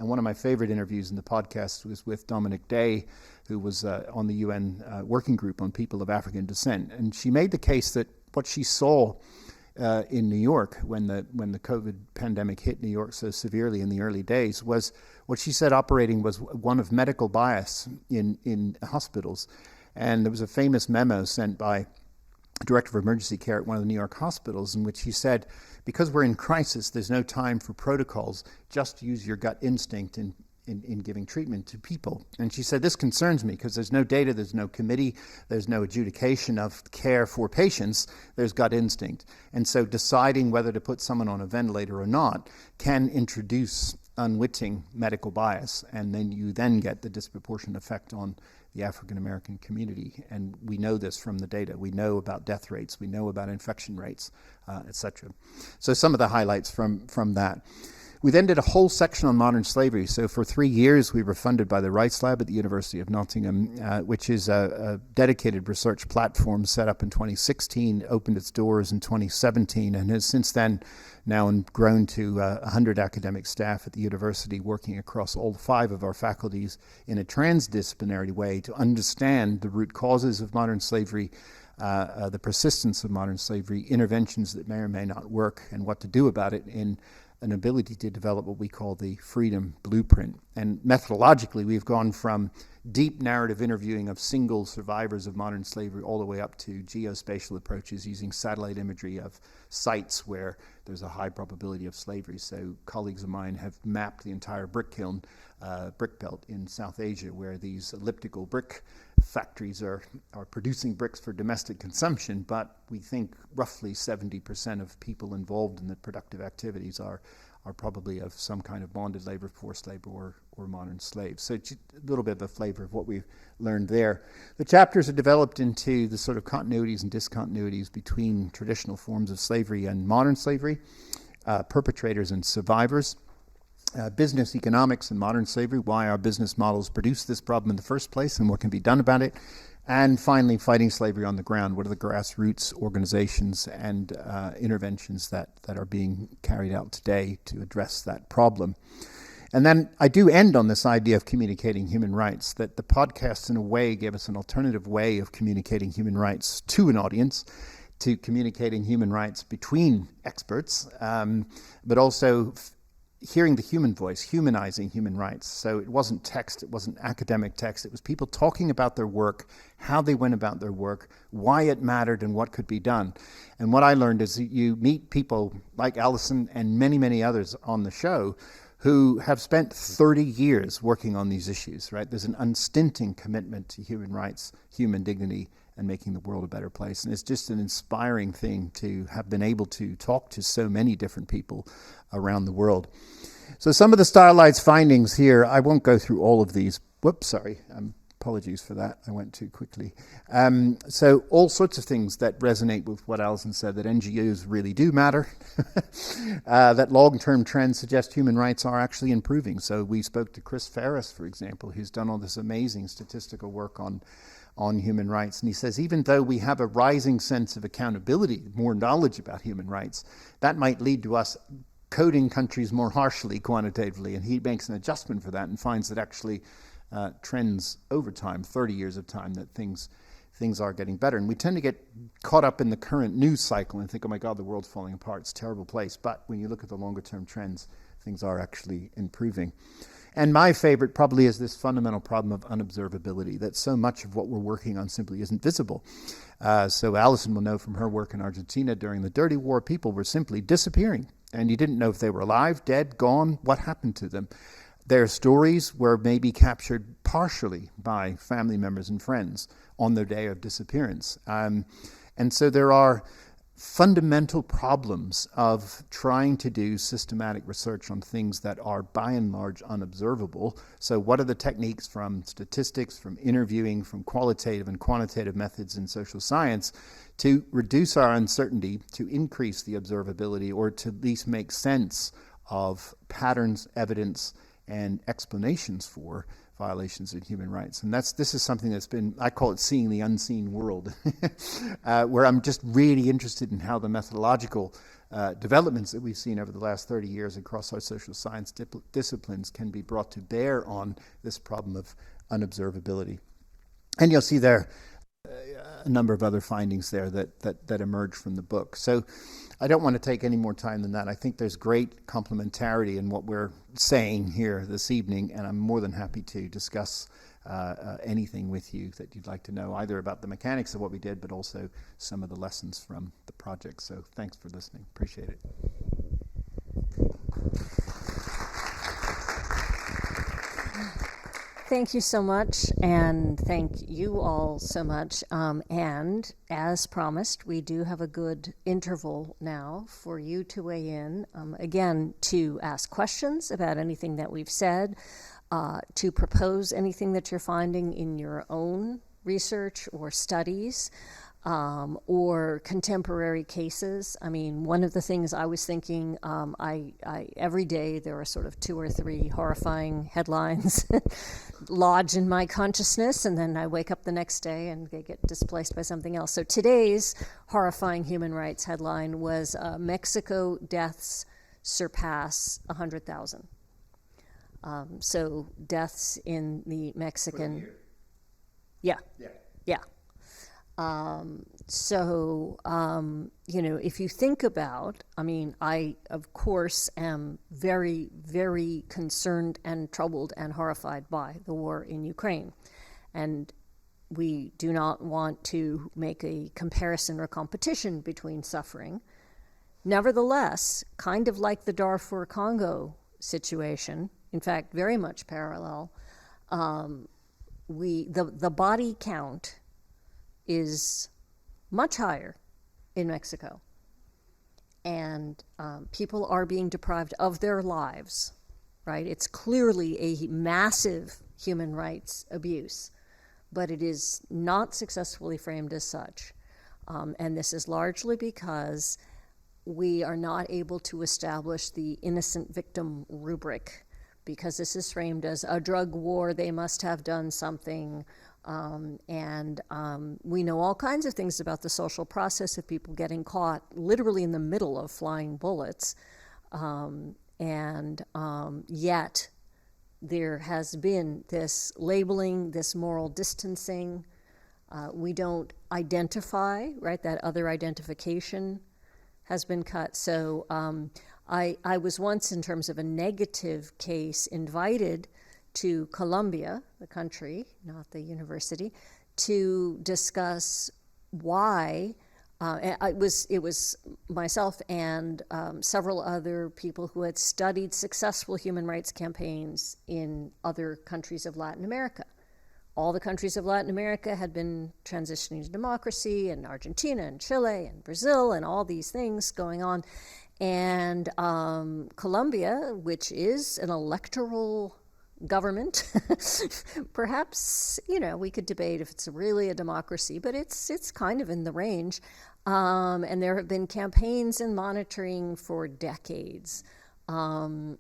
And one of my favorite interviews in the podcast was with Nottingham-The, who was on the UN working group on people of African descent. And she made the case that what she saw in New York when the COVID pandemic hit New York so severely in the early days was what she said operating was one of medical bias in hospitals. And there was a famous memo sent by the director of emergency care at one of the New York hospitals in which he said, because we're in crisis, there's no time for protocols, just use your gut instinct in giving treatment to people. And she said, this concerns me because there's no data, there's no committee, there's no adjudication of care for patients, there's gut instinct. And so deciding whether to put someone on a ventilator or not can introduce unwitting medical bias, and then you get the disproportionate effect on the African American community. And we know this from the data. We know about death rates, we know about infection rates, etc. So some of the highlights from that. We then did a whole section on modern slavery. So for 3 years, we were funded by the Rights Lab at the University of Nottingham, which is a dedicated research platform set up in 2016, opened its doors in 2017, and has since then now grown to 100 academic staff at the university, working across all 5 of our faculties in a transdisciplinary way to understand the root causes of modern slavery, the persistence of modern slavery, interventions that may or may not work, and what to do about it in an ability to develop what we call the freedom blueprint. And methodologically, we've gone from deep narrative interviewing of single survivors of modern slavery all the way up to geospatial approaches using satellite imagery of sites where there's a high probability of slavery. So colleagues of mine have mapped the entire brick belt in South Asia, where these elliptical brick factories are producing bricks for domestic consumption, but we think roughly 70% of people involved in the productive activities are probably of some kind of bonded labor, forced labor, or modern slaves. So a little bit of a flavor of what we've learned there. The chapters are developed into the sort of continuities and discontinuities between traditional forms of slavery and modern slavery, perpetrators and survivors, business economics and modern slavery, why our business models produce this problem in the first place and what can be done about it. And finally, fighting slavery on the ground. What are the grassroots organizations and interventions that are being carried out today to address that problem? And then I do end on this idea of communicating human rights, that the podcast in a way gave us an alternative way of communicating human rights to an audience, to communicating human rights between experts, but also hearing the human voice, humanizing human rights. So it wasn't text, it wasn't academic text, it was people talking about their work, how they went about their work, why it mattered, and what could be done. And what I learned is that you meet people like Alison and many, many others on the show who have spent 30 years working on these issues, right? There's an unstinting commitment to human rights, human dignity, and making the world a better place. And it's just an inspiring thing to have been able to talk to so many different people around the world. So some of the stylized findings here, I won't go through all of these. Whoops, sorry. Apologies for that. I went too quickly. So all sorts of things that resonate with what Alison said, that NGOs really do matter, that long-term trends suggest human rights are actually improving. So we spoke to Chris Ferris, for example, who's done all this amazing statistical work on human rights. And he says, even though we have a rising sense of accountability, more knowledge about human rights, that might lead to us coding countries more harshly quantitatively. And he makes an adjustment for that and finds that actually trends over time, 30 years of time, that things are getting better. And we tend to get caught up in the current news cycle and think, oh my God, the world's falling apart. It's a terrible place. But when you look at the longer term trends, things are actually improving. And my favorite probably is this fundamental problem of unobservability, that so much of what we're working on simply isn't visible. So Allison will know from her work in Argentina during the Dirty War, people were simply disappearing. And you didn't know if they were alive, dead, gone, what happened to them. Their stories were maybe captured partially by family members and friends on their day of disappearance. And so there are fundamental problems of trying to do systematic research on things that are by and large unobservable. So what are the techniques from statistics, from interviewing, from qualitative and quantitative methods in social science to reduce our uncertainty, to increase the observability, or to at least make sense of patterns, evidence, and explanations for violations of human rights. And this is something that's been, I call it seeing the unseen world, where I'm just really interested in how the methodological developments that we've seen over the last 30 years across our social science disciplines can be brought to bear on this problem of unobservability. And you'll see there a number of other findings there that emerge from the book. So I don't want to take any more time than that. I think there's great complementarity in what we're saying here this evening, and I'm more than happy to discuss anything with you that you'd like to know, either about the mechanics of what we did, but also some of the lessons from the project. So thanks for listening. Appreciate it. Thank you so much, and thank you all so much. And as promised, we do have a good interval now for you to weigh in, again, to ask questions about anything that we've said, to propose anything that you're finding in your own research or studies, or contemporary cases. I mean, one of the things I was thinking, I every day there are sort of 2 or 3 horrifying headlines lodge in my consciousness, and then I wake up the next day and they get displaced by something else. So today's horrifying human rights headline was Mexico deaths surpass 100,000. So deaths in the Mexican... Yeah. If you think about, I mean, I, of course, am very, very concerned and troubled and horrified by the war in Ukraine. And we do not want to make a comparison or competition between suffering. Nevertheless, kind of like the Darfur Congo situation, in fact, very much parallel, the body count is much higher in Mexico. And people are being deprived of their lives, right? It's clearly a massive human rights abuse, but it is not successfully framed as such. And this is largely because we are not able to establish the innocent victim rubric, because this is framed as a drug war, they must have done something. We know all kinds of things about the social process of people getting caught literally in the middle of flying bullets. Yet there has been this labeling, this moral distancing. We don't identify, right? That other identification has been cut. So I was once, in terms of a negative case, invited to Colombia, the country, not the university, to discuss why. It was myself and several other people who had studied successful human rights campaigns in other countries of Latin America. All the countries of Latin America had been transitioning to democracy, and Argentina and Chile and Brazil and all these things going on. And Colombia, which is an electoral government, perhaps, we could debate if it's really a democracy, but it's kind of in the range. And there have been campaigns and monitoring for decades. My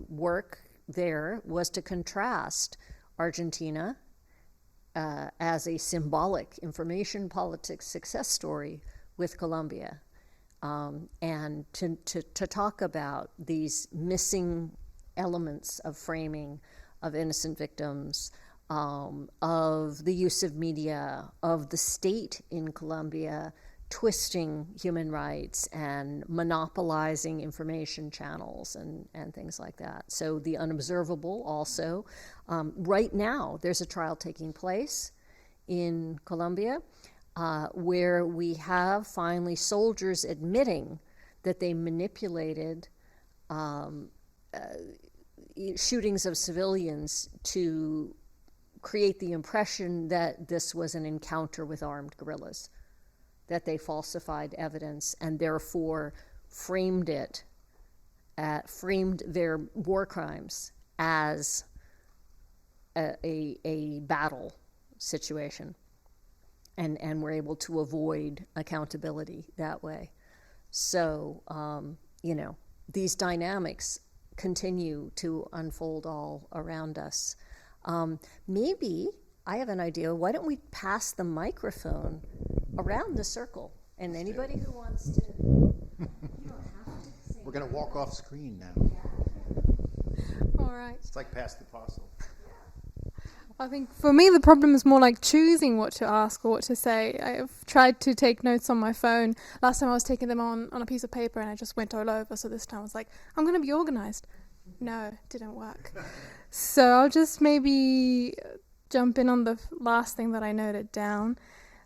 work there was to contrast Argentina as a symbolic information politics success story with Colombia, and to talk about these missing elements of framing of innocent victims, of the use of media, of the state in Colombia twisting human rights and monopolizing information channels and things like that. So the unobservable also. Right now, there's a trial taking place in Colombia where we have finally soldiers admitting that they manipulated shootings of civilians to create the impression that this was an encounter with armed guerrillas, that they falsified evidence and therefore framed their war crimes as a battle situation, and were able to avoid accountability that way. So, these dynamics continue to unfold all around us. Maybe I have an idea. Why don't we pass the microphone around the circle? And anybody who wants to, you don't have to say. We're going to walk off screen now. All right. It's like pass the parcel. I think for me the problem is more like choosing what to ask or what to say. I've tried to take notes on my phone. Last time I was taking them on a piece of paper and I just went all over. So this time I was like, I'm going to be organized. No, it didn't work. So I'll just maybe jump in on the last thing that I noted down,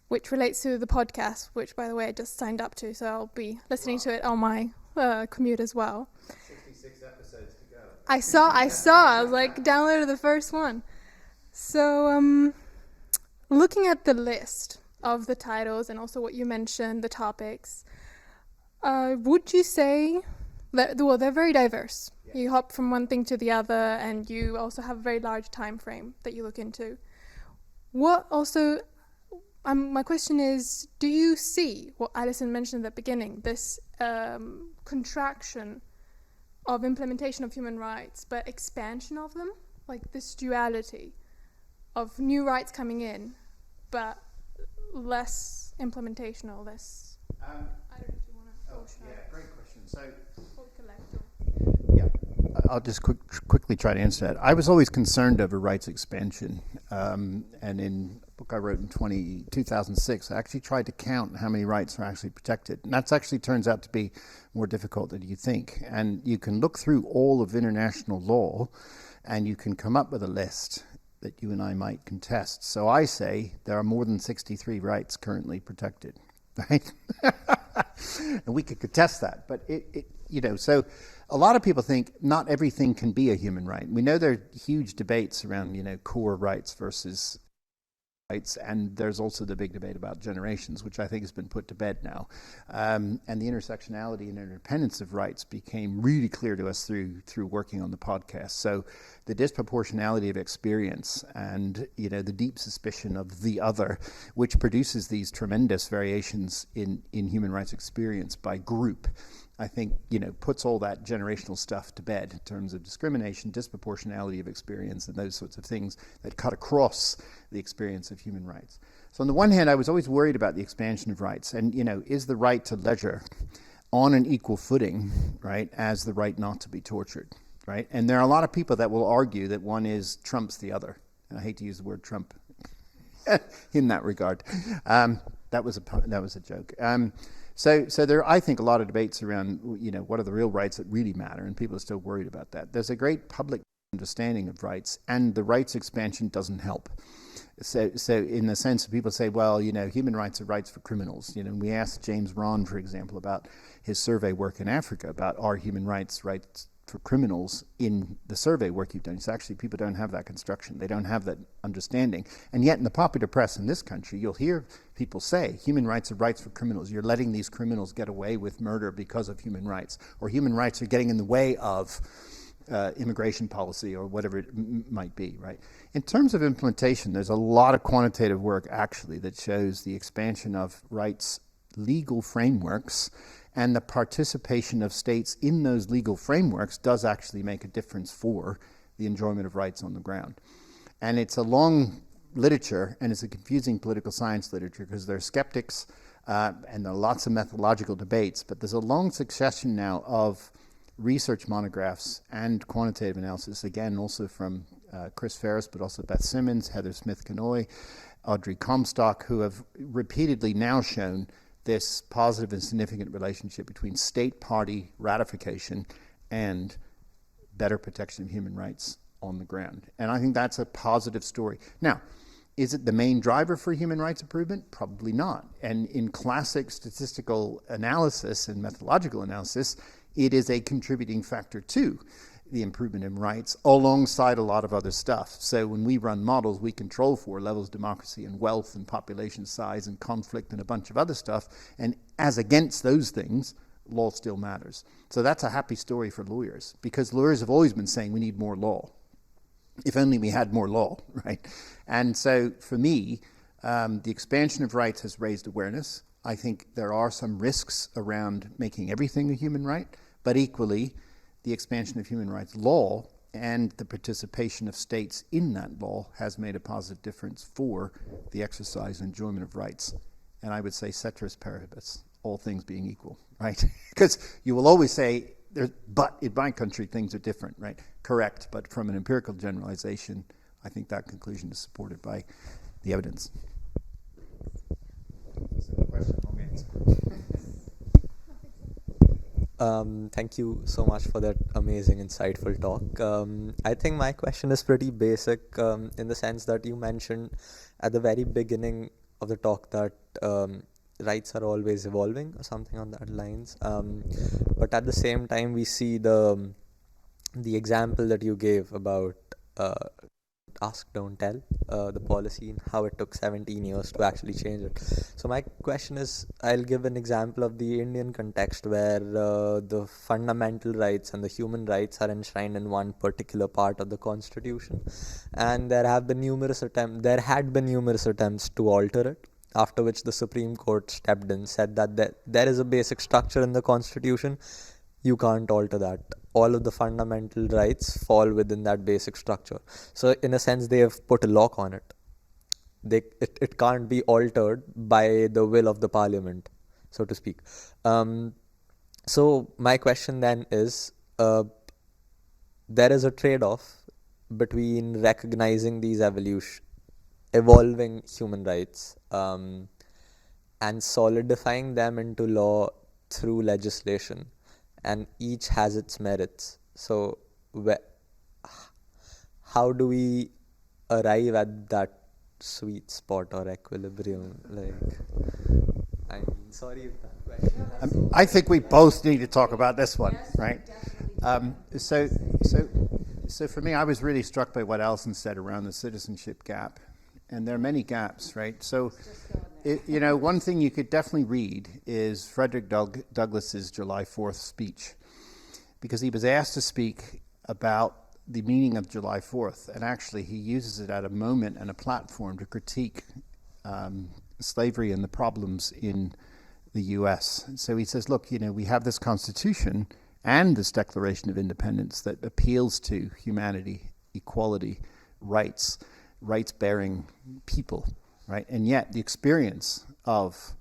which relates to the podcast, which, by the way, I just signed up to. So I'll be listening to it on my commute as well. 66 episodes to go. I saw. I was like, downloaded the first one. So, looking at the list of the titles and also what you mentioned, the topics, would you say that, well, they're very diverse. Yeah. You hop from one thing to the other, and you also have a very large time frame that you look into. What also, my question is, do you see what Alison mentioned at the beginning, this contraction of implementation of human rights, but expansion of them, like this duality of new rights coming in, but less implementation or less? I don't know if you want to. Great question. So, yeah, I'll just quickly try to answer that. I was always concerned over rights expansion, and in a book I wrote in 2006, I actually tried to count how many rights are actually protected, and that actually turns out to be more difficult than you think. And you can look through all of international law, and you can come up with a list that you and I might contest. So I say there are more than 63 rights currently protected, right? And we could contest that, but so a lot of people think not everything can be a human right. We know there are huge debates around, core rights versus rights, and there's also the big debate about generations, which I think has been put to bed now. And the intersectionality and interdependence of rights became really clear to us through working on the podcast. So the disproportionality of experience and, the deep suspicion of the other, which produces these tremendous variations in human rights experience by group, I think, puts all that generational stuff to bed in terms of discrimination, disproportionality of experience, and those sorts of things that cut across the experience of human rights. So on the one hand, I was always worried about the expansion of rights. And, is the right to leisure on an equal footing, right, as the right not to be tortured, right? And there are a lot of people that will argue that one trumps the other. And I hate to use the word Trump in that regard. That was a joke. So there are, I think, a lot of debates around, what are the real rights that really matter, and people are still worried about that. There's a great public understanding of rights, and the rights expansion doesn't help. So in the sense that people say, well, human rights are rights for criminals. We asked James Ron, for example, about his survey work in Africa, about are human rights for criminals in the survey work you've done. So actually, people don't have that construction. They don't have that understanding. And yet in the popular press in this country, you'll hear people say human rights are rights for criminals. You're letting these criminals get away with murder because of human rights, or human rights are getting in the way of immigration policy, or whatever it might be, right? In terms of implementation, there's a lot of quantitative work actually that shows the expansion of rights legal frameworks, and the participation of states in those legal frameworks does actually make a difference for the enjoyment of rights on the ground. And it's a long literature, and it's a confusing political science literature because there are skeptics and there are lots of methodological debates, but there's a long succession now of research monographs and quantitative analysis, again, also from Chris Ferris, but also Beth Simmons, Heather Smith-Kanoy, Audrey Comstock, who have repeatedly now shown this positive and significant relationship between state party ratification and better protection of human rights on the ground. And I think that's a positive story. Now, is it the main driver for human rights improvement? Probably not. And in classic statistical analysis and methodological analysis, it is a contributing factor to the improvement in rights alongside a lot of other stuff. So when we run models, we control for levels of democracy and wealth and population size and conflict and a bunch of other stuff. And as against those things, law still matters. So that's a happy story for lawyers, because lawyers have always been saying we need more law. If only we had more law, right? And so for me, the expansion of rights has raised awareness. I think there are some risks around making everything a human right, but equally, the expansion of human rights law and the participation of states in that law has made a positive difference for the exercise and enjoyment of rights. And I would say ceteris paribus, all things being equal, right? Because you will always say, but in my country, things are different, right? Correct, but from an empirical generalization, I think that conclusion is supported by the evidence. Simple question, long answer. Thank you so much for that amazing, insightful talk. I think my question is pretty basic in the sense that you mentioned at the very beginning of the talk that rights are always evolving or something on that lines. But at the same time, we see the example that you gave about ask, don't tell, the policy and how it took 17 years to actually change it. So my question is, I'll give an example of the Indian context where the fundamental rights and the human rights are enshrined in one particular part of the constitution, and there had been numerous attempts to alter it, after which the Supreme Court stepped in, said that there is a basic structure in the constitution, you can't alter that. All of the fundamental rights fall within that basic structure. So in a sense, they have put a lock on it. It can't be altered by the will of the parliament, so to speak. So my question then is, there is a trade-off between recognizing these evolving human rights and solidifying them into law through legislation, and each has its merits. So how do we arrive at that sweet spot or equilibrium? I'm sorry if that question. I think we both need to talk about this one, right? So for me, I was really struck by what Alison said around the citizenship gap. And there are many gaps, right? So, one thing you could definitely read is Frederick Douglass's July 4th speech, because he was asked to speak about the meaning of July 4th, and actually he uses it at a moment and a platform to critique slavery and the problems in the U.S. So he says, look, we have this Constitution and this Declaration of Independence that appeals to humanity, equality, rights-bearing people, right? And yet the experience of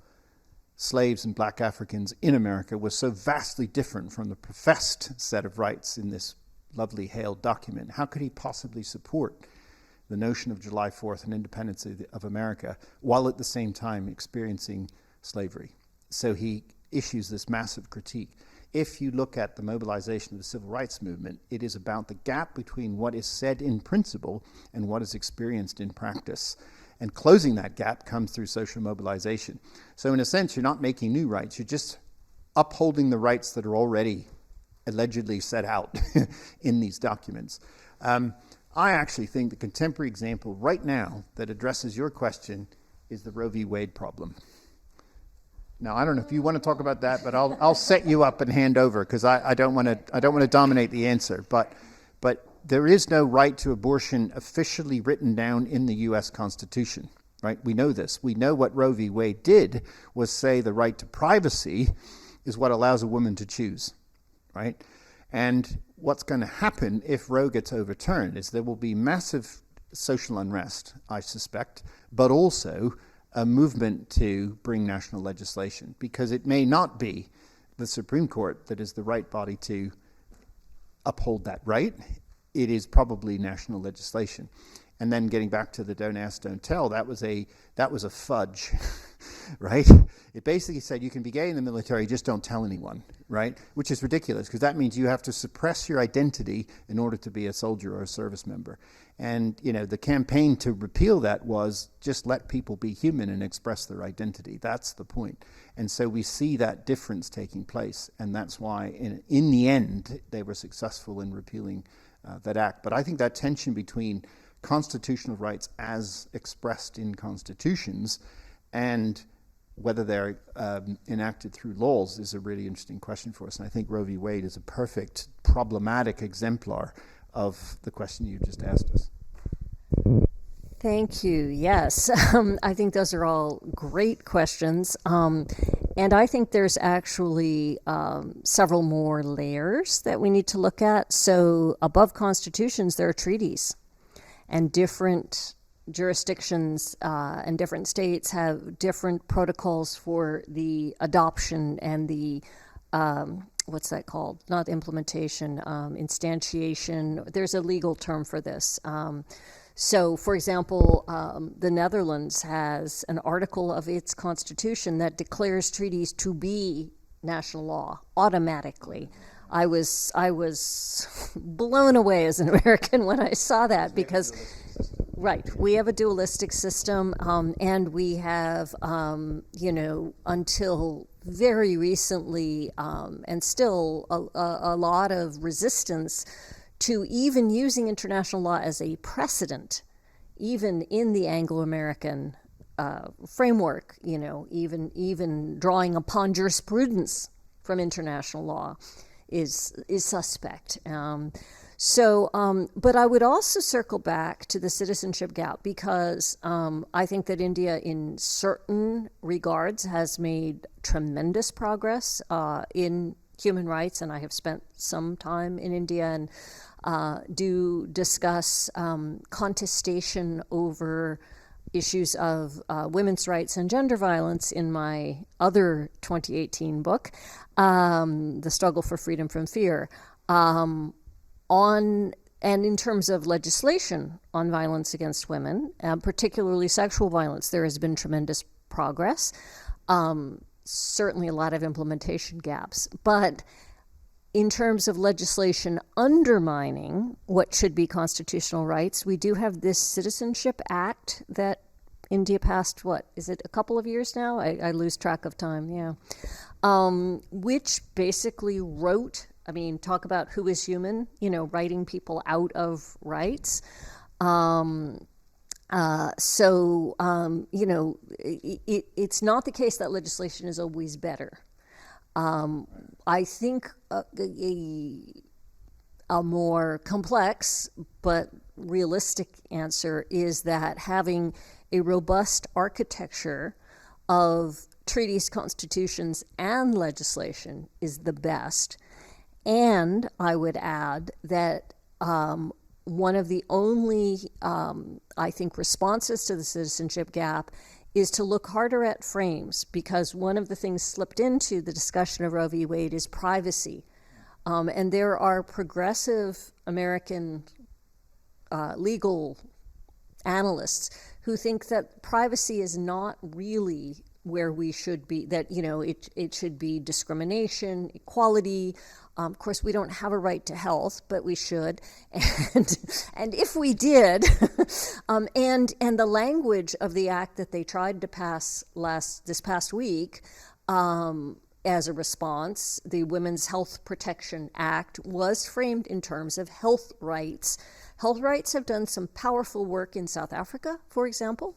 slaves and black Africans in America was so vastly different from the professed set of rights in this lovely hailed document. How could he possibly support the notion of July 4th and independence of America while at the same time experiencing slavery? So he issues this massive critique. If you look at the mobilization of the civil rights movement, it is about the gap between what is said in principle and what is experienced in practice. And closing that gap comes through social mobilization. So in a sense, you're not making new rights, you're just upholding the rights that are already allegedly set out in these documents. I actually think the contemporary example right now that addresses your question is the Roe v. Wade problem. Now, I don't know if you want to talk about that, but I'll set you up and hand over, because I don't want to dominate the answer. But there is no right to abortion officially written down in the U.S. Constitution, right? We know this. We know what Roe v. Wade did was say the right to privacy is what allows a woman to choose, right? And what's going to happen if Roe gets overturned is there will be massive social unrest, I suspect, but also a movement to bring national legislation, because it may not be the Supreme Court that is the right body to uphold that right. It is probably national legislation. And then getting back to the don't ask, don't tell, that was a fudge right? It basically said you can be gay in the military, just don't tell anyone, right? Which is ridiculous, because that means you have to suppress your identity in order to be a soldier or a service member. And, the campaign to repeal that was just let people be human and express their identity. That's the point. And so we see that difference taking place, and that's why in the end they were successful in repealing that act. But I think that tension between constitutional rights as expressed in constitutions and whether they're enacted through laws is a really interesting question for us. And I think Roe v. Wade is a perfect problematic exemplar of the question you just asked us. Thank you. Yes, I think those are all great questions. And I think there's actually several more layers that we need to look at. So above constitutions, there are treaties, and different jurisdictions and different states have different protocols for the adoption and the what's that called? Not implementation, instantiation. There's a legal term for this. So, for example, the Netherlands has an article of its constitution that declares treaties to be national law automatically. I was blown away as an American when I saw that, because right, we have a dualistic system, and we have, until very recently, and still a lot of resistance to even using international law as a precedent, even in the Anglo-American framework, even drawing upon jurisprudence from international law is suspect. But I would also circle back to the citizenship gap, because I think that India, in certain regards, has made tremendous progress in human rights, and I have spent some time in India and do discuss contestation over issues of women's rights and gender violence in my other 2018 book, The Struggle for Freedom from Fear. And in terms of legislation on violence against women, particularly sexual violence, there has been tremendous progress. Certainly a lot of implementation gaps. But in terms of legislation undermining what should be constitutional rights, we do have this Citizenship Act that India passed, is it a couple of years now? I lose track of time, yeah. Which basically talk about who is human, writing people out of rights. It's not the case that legislation is always better. I think a more complex but realistic answer is that having a robust architecture of treaties, constitutions, and legislation is the best. And I would add that one of the only, I think, responses to the citizenship gap is to look harder at frames, because one of the things slipped into the discussion of Roe v. Wade is privacy. And there are progressive American legal analysts who think that privacy is not really where we should be, that, it should be discrimination, equality. Of course, we don't have a right to health, but we should. And if we did, and the language of the act that they tried to pass this past week, as a response, the Women's Health Protection Act was framed in terms of health rights. Health rights have done some powerful work in South Africa, for example,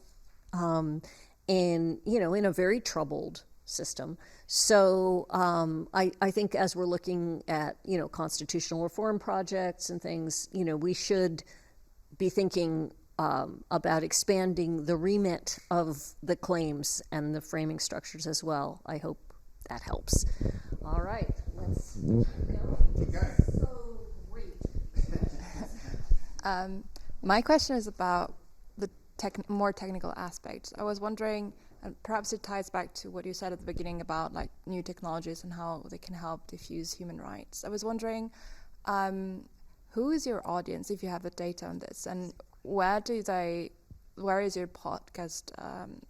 and, in a very troubled system. So I think as we're looking at, constitutional reform projects and things, we should be thinking about expanding the remit of the claims and the framing structures as well. I hope that helps. All right, let's keep going. So great. My question is about the more technical aspects. I was wondering, and perhaps it ties back to what you said at the beginning about new technologies and how they can help diffuse human rights. I was wondering, who is your audience, if you have the data on this, and where do they where is your podcast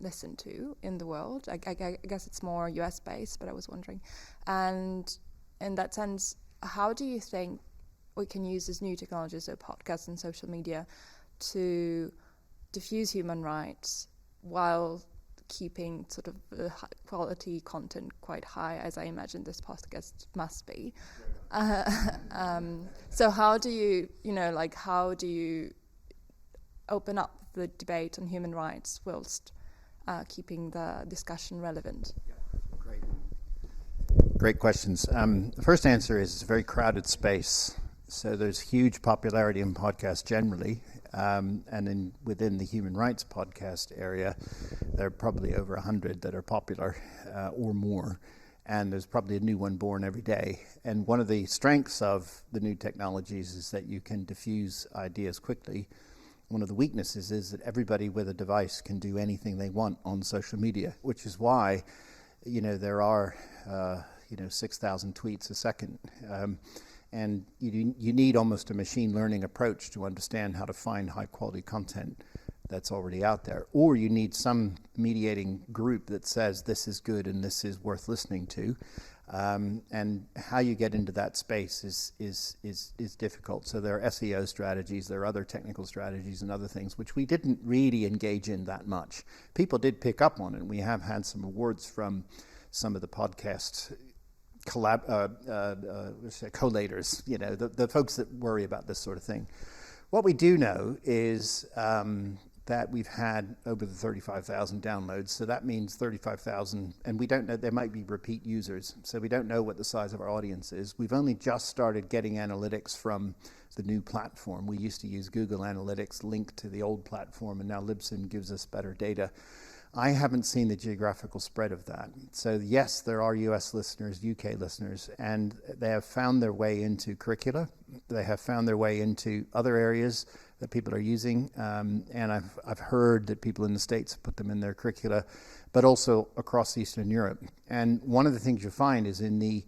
listened to in the world? I guess it's more US based, but I was wondering. And in that sense, how do you think we can use this new technology, so podcasts and social media, to diffuse human rights while keeping sort of the quality content quite high, as I imagine this podcast must be? So how do you, how do you open up the debate on human rights whilst keeping the discussion relevant? Great questions. The first answer is it's a very crowded space. So there's huge popularity in podcasts generally, and within the human rights podcast area, there are probably over 100 that are popular or more, and there's probably a new one born every day. And one of the strengths of the new technologies is that you can diffuse ideas quickly. One of the weaknesses is that everybody with a device can do anything they want on social media, which is why, there are 6,000 tweets a second. And you need almost a machine learning approach to understand how to find high quality content that's already out there. Or you need some mediating group that says this is good and this is worth listening to. And how you get into that space is difficult. So there are SEO strategies, there are other technical strategies and other things which we didn't really engage in that much. People did pick up on it. We have had some awards from some of the podcast collators, the folks that worry about this sort of thing. What we do know is that we've had over the 35,000 downloads, so that means 35,000, and we don't know, there might be repeat users, so we don't know what the size of our audience is. We've only just started getting analytics from the new platform. We used to use Google Analytics linked to the old platform, and now Libsyn gives us better data. I haven't seen the geographical spread of that. So yes, there are US listeners, UK listeners, and they have found their way into curricula. They have found their way into other areas that people are using. And I've heard that people in the States have put them in their curricula, but also across Eastern Europe. And one of the things you find is in the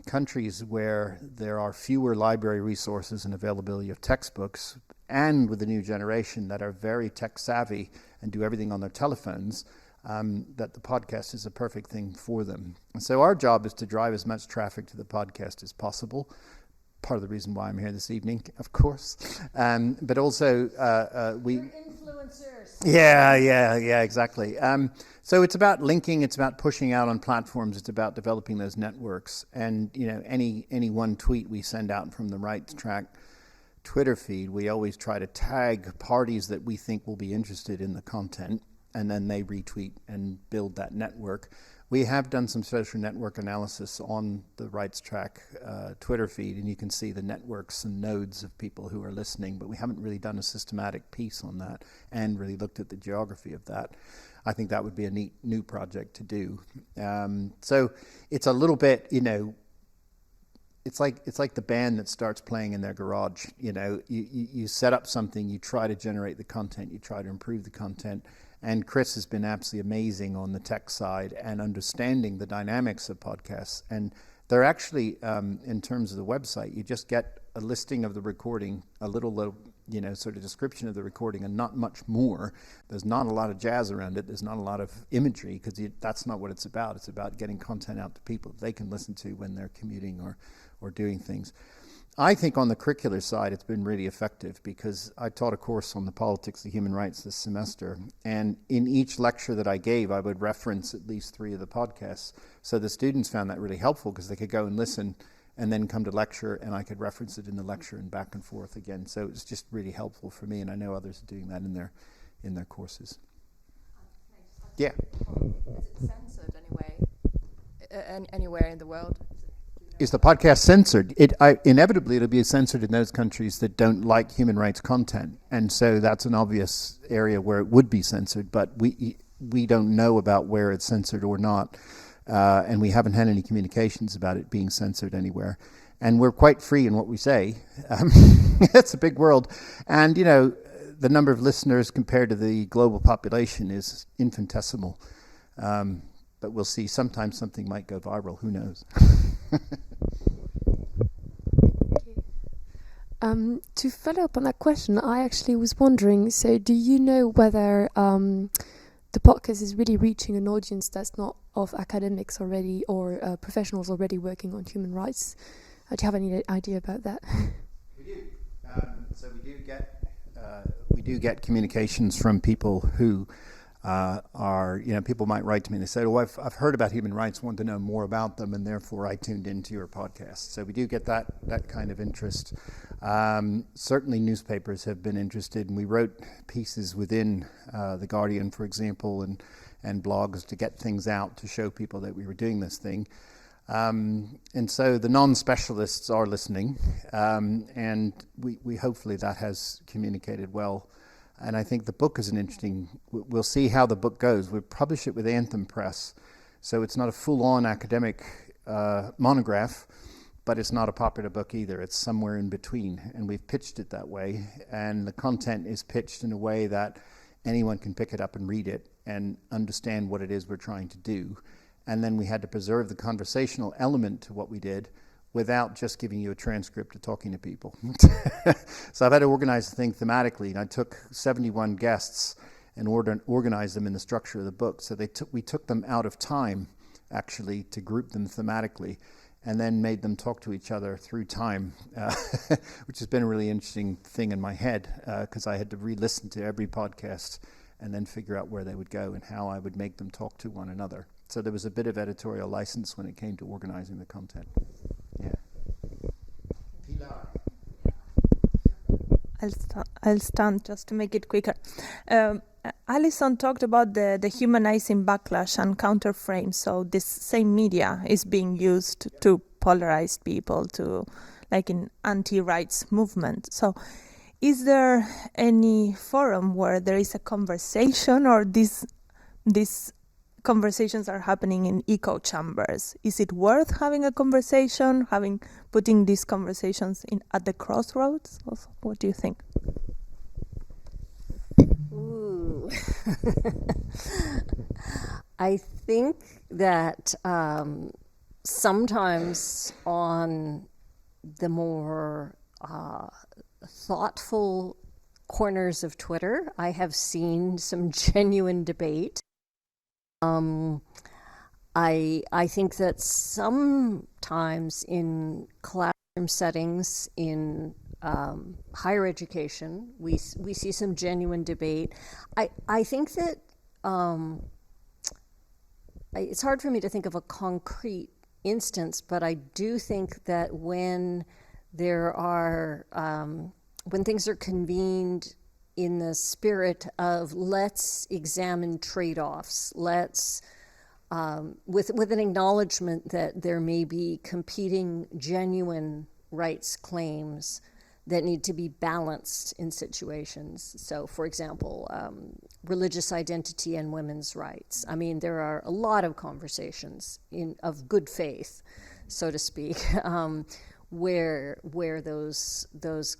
countries where there are fewer library resources and availability of textbooks, and with the new generation that are very tech savvy and do everything on their telephones, that the podcast is a perfect thing for them. And so our job is to drive as much traffic to the podcast as possible. Part of the reason why I'm here this evening, of course. But also we... You're influencers. Yeah, exactly. So it's about linking, it's about pushing out on platforms, it's about developing those networks. And, any one tweet we send out from the Rights Track Twitter feed, we always try to tag parties that we think will be interested in the content, and then they retweet and build that network. We have done some social network analysis on the Rights Track Twitter feed, and you can see the networks and nodes of people who are listening, but we haven't really done a systematic piece on that and really looked at the geography of that. I think that would be a neat new project to do. So it's a little bit, it's like the band that starts playing in their garage. You set up something, you try to generate the content, you try to improve the content. And Chris has been absolutely amazing on the tech side and understanding the dynamics of podcasts. And they're actually, in terms of the website, you just get a listing of the recording, a little sort of description of the recording, and not much more. There's not a lot of jazz around it. There's not a lot of imagery, because that's not what it's about. It's about getting content out to people they can listen to when they're commuting or doing things. I think on the curricular side, it's been really effective, because I taught a course on the politics of human rights this semester. And in each lecture that I gave, I would reference at least 3 of the podcasts. So the students found that really helpful, because they could go and listen and then come to lecture, and I could reference it in the lecture and back and forth again. So it was just really helpful for me, and I know others are doing that in their courses. Yeah. Is it censored anywhere in the world? Is the podcast censored? Inevitably, it'll be censored in those countries that don't like human rights content, and so that's an obvious area where it would be censored. But we don't know about where it's censored or not, and we haven't had any communications about it being censored anywhere. And we're quite free in what we say. It's a big world, and the number of listeners compared to the global population is infinitesimal. But we'll see. Sometimes something might go viral. Who knows? To follow up on that question, I actually was wondering, so do you know whether the podcast is really reaching an audience that's not of academics already or professionals already working on human rights? Do you have any idea about that? We do. So we do get communications from people who are, people might write to me and they say, oh, I've heard about human rights, want to know more about them, and therefore I tuned into your podcast. So we do get that kind of interest. Certainly newspapers have been interested, and we wrote pieces within The Guardian, for example, and blogs to get things out to show people that we were doing this thing. And so the non-specialists are listening, and we hopefully that has communicated well. And I think the book is an interesting, we'll see how the book goes. We publish it with Anthem Press, so it's not a full-on academic monograph, but it's not a popular book either. It's somewhere in between, and we've pitched it that way. And the content is pitched in a way that anyone can pick it up and read it and understand what it is we're trying to do. And then we had to preserve the conversational element to what we did without just giving you a transcript of talking to people. So I've had to organize the thing thematically, and I took 71 guests and organized them in the structure of the book. So we took them out of time, actually, to group them thematically, and then made them talk to each other through time, which has been a really interesting thing in my head, because I had to re-listen to every podcast and then figure out where they would go and how I would make them talk to one another. So there was a bit of editorial license when it came to organizing the content. Yeah. I'll stand just to make it quicker. Alison talked about the humanizing backlash and counterframe. So this same media is being used to polarize people, to like in anti-rights movement. So is there any forum where there is a conversation, or these conversations are happening in echo chambers? Is it worth having a conversation, putting these conversations in at the crossroads? What do you think? Ooh. I think that sometimes on the more thoughtful corners of Twitter, I have seen some genuine debate. I think that sometimes in classroom settings, in higher education, we see some genuine debate. I think that it's hard for me to think of a concrete instance, but I do think that when there are when things are convened in the spirit of let's examine trade-offs, let's with an acknowledgement that there may be competing genuine rights claims that need to be balanced in situations. So, for example, religious identity and women's rights. I mean, there are a lot of conversations of good faith, so to speak, where those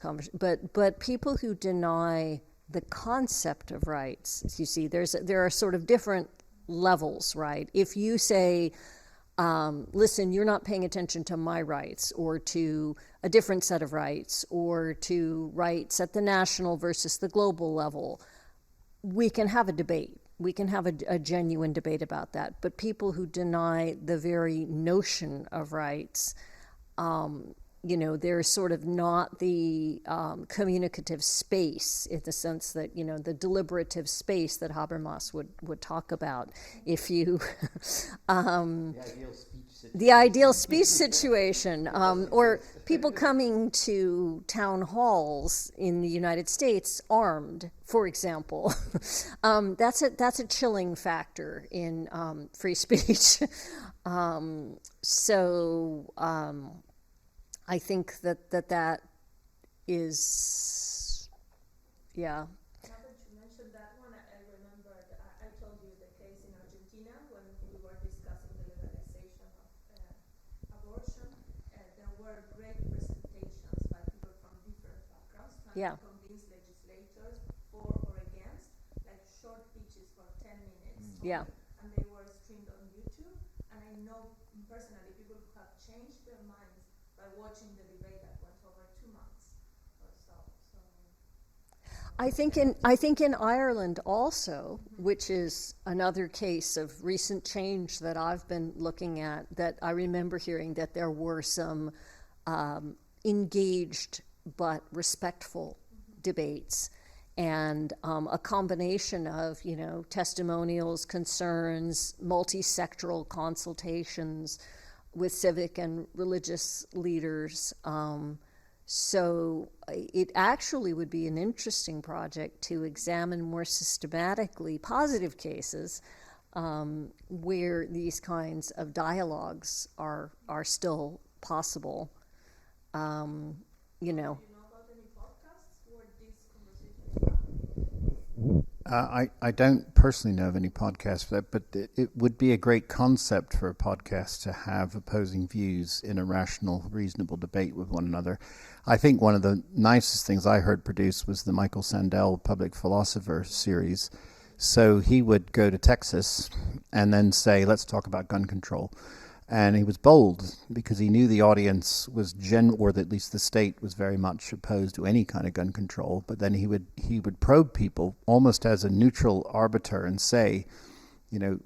conversations. But people who deny the concept of rights, you see, there are sort of different levels, right? If you say, listen, you're not paying attention to my rights, or to a different set of rights, or to rights at the national versus the global level, we can have a debate. We can have a genuine debate about that. But people who deny the very notion of rights, they're sort of not the communicative space, in the sense that, the deliberative space that Habermas would talk about. If you, the ideal speech situation, or people coming to town halls in the United States armed, for example, that's a chilling factor in free speech. I think that is, yeah. Now that you mentioned that one, I remembered, I told you the case in Argentina when we were discussing the legalization of abortion. There were great presentations by people from different backgrounds trying to convince legislators for or against, like short pitches for 10 minutes. Yeah. And they were streamed on YouTube. And I know personally people who have changed their minds by watching the debate that went over 2 months or I think in Ireland also, which is another case of recent change that I've been looking at, that I remember hearing that there were some engaged but respectful debates, and a combination of, testimonials, concerns, multi-sectoral consultations with civic and religious leaders. So it actually would be an interesting project to examine more systematically positive cases where these kinds of dialogues are still possible. I don't personally know of any podcasts for that, but it would be a great concept for a podcast to have opposing views in a rational, reasonable debate with one another. I think one of the nicest things I heard produced was the Michael Sandel Public Philosopher series. So he would go to Texas and then say, let's talk about gun control. And he was bold because he knew the audience was or at least the state was very much opposed to any kind of gun control. But then he would probe people almost as a neutral arbiter and say,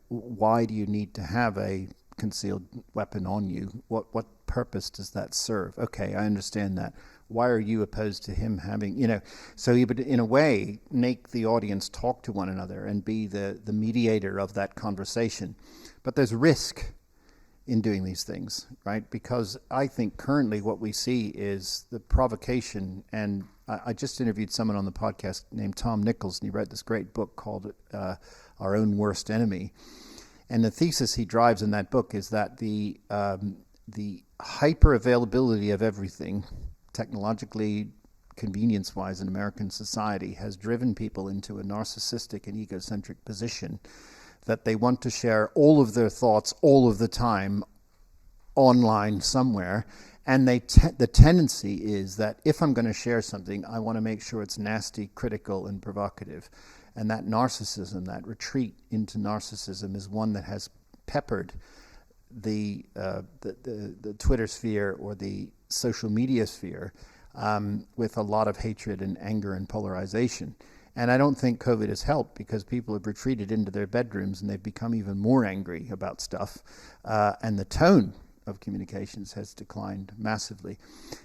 why do you need to have a concealed weapon on you? What purpose does that serve? Okay, I understand that. Why are you opposed to him having, so he would, in a way, make the audience talk to one another and be the mediator of that conversation. But there's risk in doing these things, right? Because I think currently what we see is the provocation, and I just interviewed someone on the podcast named Tom Nichols, and he wrote this great book called Our Own Worst Enemy. And the thesis he drives in that book is that the hyper availability of everything, technologically, convenience-wise in American society, has driven people into a narcissistic and egocentric position that they want to share all of their thoughts all of the time online somewhere. And the tendency is that if I'm going to share something, I want to make sure it's nasty, critical, and provocative. And that narcissism, that retreat into narcissism, is one that has peppered the Twitter sphere or the social media sphere with a lot of hatred and anger and polarization. And I don't think COVID has helped, because people have retreated into their bedrooms and they've become even more angry about stuff. And the tone of communications has declined massively.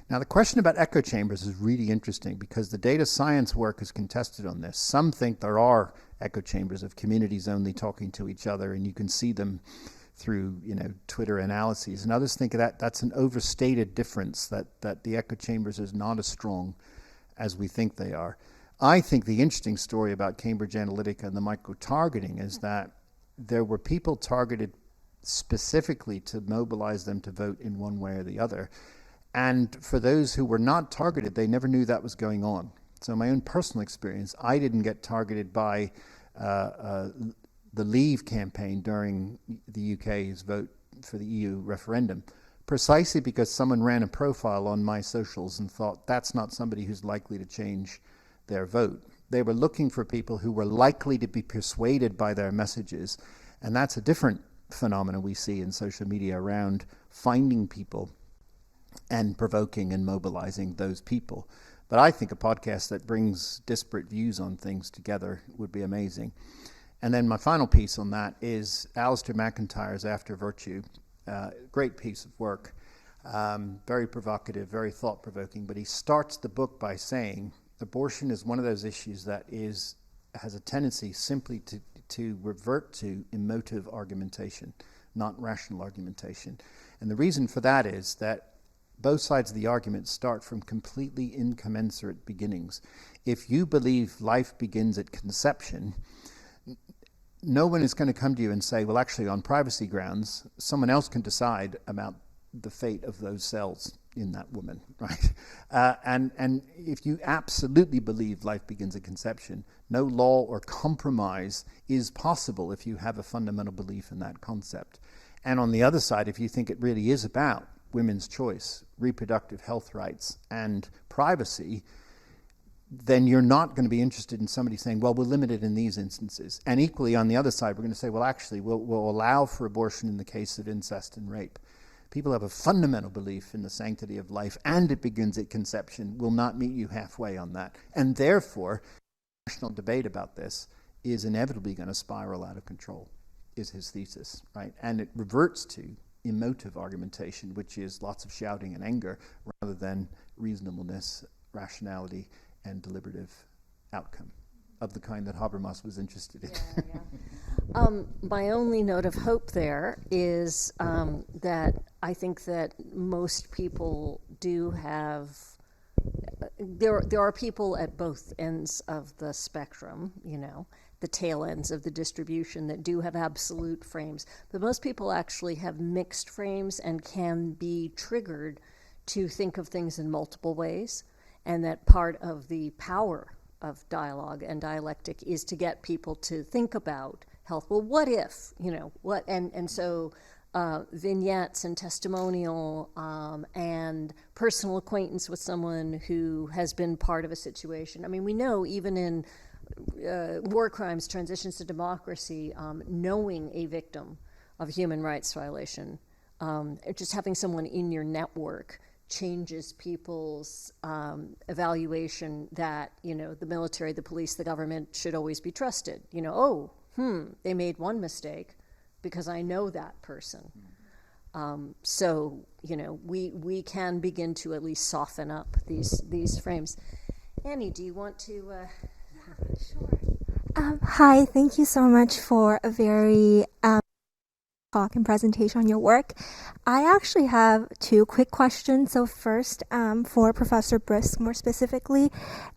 Now, the question about echo chambers is really interesting, because the data science work is contested on this. Some think there are echo chambers of communities only talking to each other, and you can see them through Twitter analyses. And others think that that's an overstated difference, that the echo chambers is not as strong as we think they are. I think the interesting story about Cambridge Analytica and the micro-targeting is that there were people targeted specifically to mobilize them to vote in one way or the other. And for those who were not targeted, they never knew that was going on. So in my own personal experience, I didn't get targeted by the Leave campaign during the UK's vote for the EU referendum, precisely because someone ran a profile on my socials and thought that's not somebody who's likely to change their vote. They were looking for people who were likely to be persuaded by their messages. And that's a different phenomenon we see in social media around finding people and provoking and mobilizing those people. But I think a podcast that brings disparate views on things together would be amazing. And then my final piece on that is Alistair McIntyre's After Virtue. Great piece of work, very provocative, very thought-provoking. But he starts the book by saying abortion is one of those issues that has a tendency simply to revert to emotive argumentation, not rational argumentation. And the reason for that is that both sides of the argument start from completely incommensurate beginnings. If you believe life begins at conception, no one is going to come to you and say, well, actually, on privacy grounds, someone else can decide about the fate of those cells in that woman, right? And if you absolutely believe life begins at conception, no law or compromise is possible if you have a fundamental belief in that concept. And on the other side, if you think it really is about women's choice, reproductive health rights, and privacy, then you're not going to be interested in somebody saying, well, we're limited in these instances. And equally, on the other side, we're going to say, well, actually, we'll allow for abortion in the case of incest and rape. People have a fundamental belief in the sanctity of life, and it begins at conception, will not meet you halfway on that. And therefore, national debate about this is inevitably going to spiral out of control, is his thesis, right? And it reverts to emotive argumentation, which is lots of shouting and anger rather than reasonableness, rationality, and deliberative outcome of the kind that Habermas was interested in. My only note of hope there is that I think that most people do have, there are people at both ends of the spectrum, the tail ends of the distribution that do have absolute frames, but most people actually have mixed frames and can be triggered to think of things in multiple ways, and that part of the power of dialogue and dialectic is to get people to think about health. Well, what if, what, and so vignettes and testimonial and personal acquaintance with someone who has been part of a situation. I mean, we know even in war crimes, transitions to democracy, knowing a victim of human rights violation, just having someone in your network changes people's evaluation that, the military, the police, the government should always be trusted. They made one mistake because I know that person. So, we can begin to at least soften up these frames. Annie, do you want to... Sure. Hi, thank you so much for a very talk and presentation on your work. I actually have two quick questions. So first, for Professor Brysk more specifically,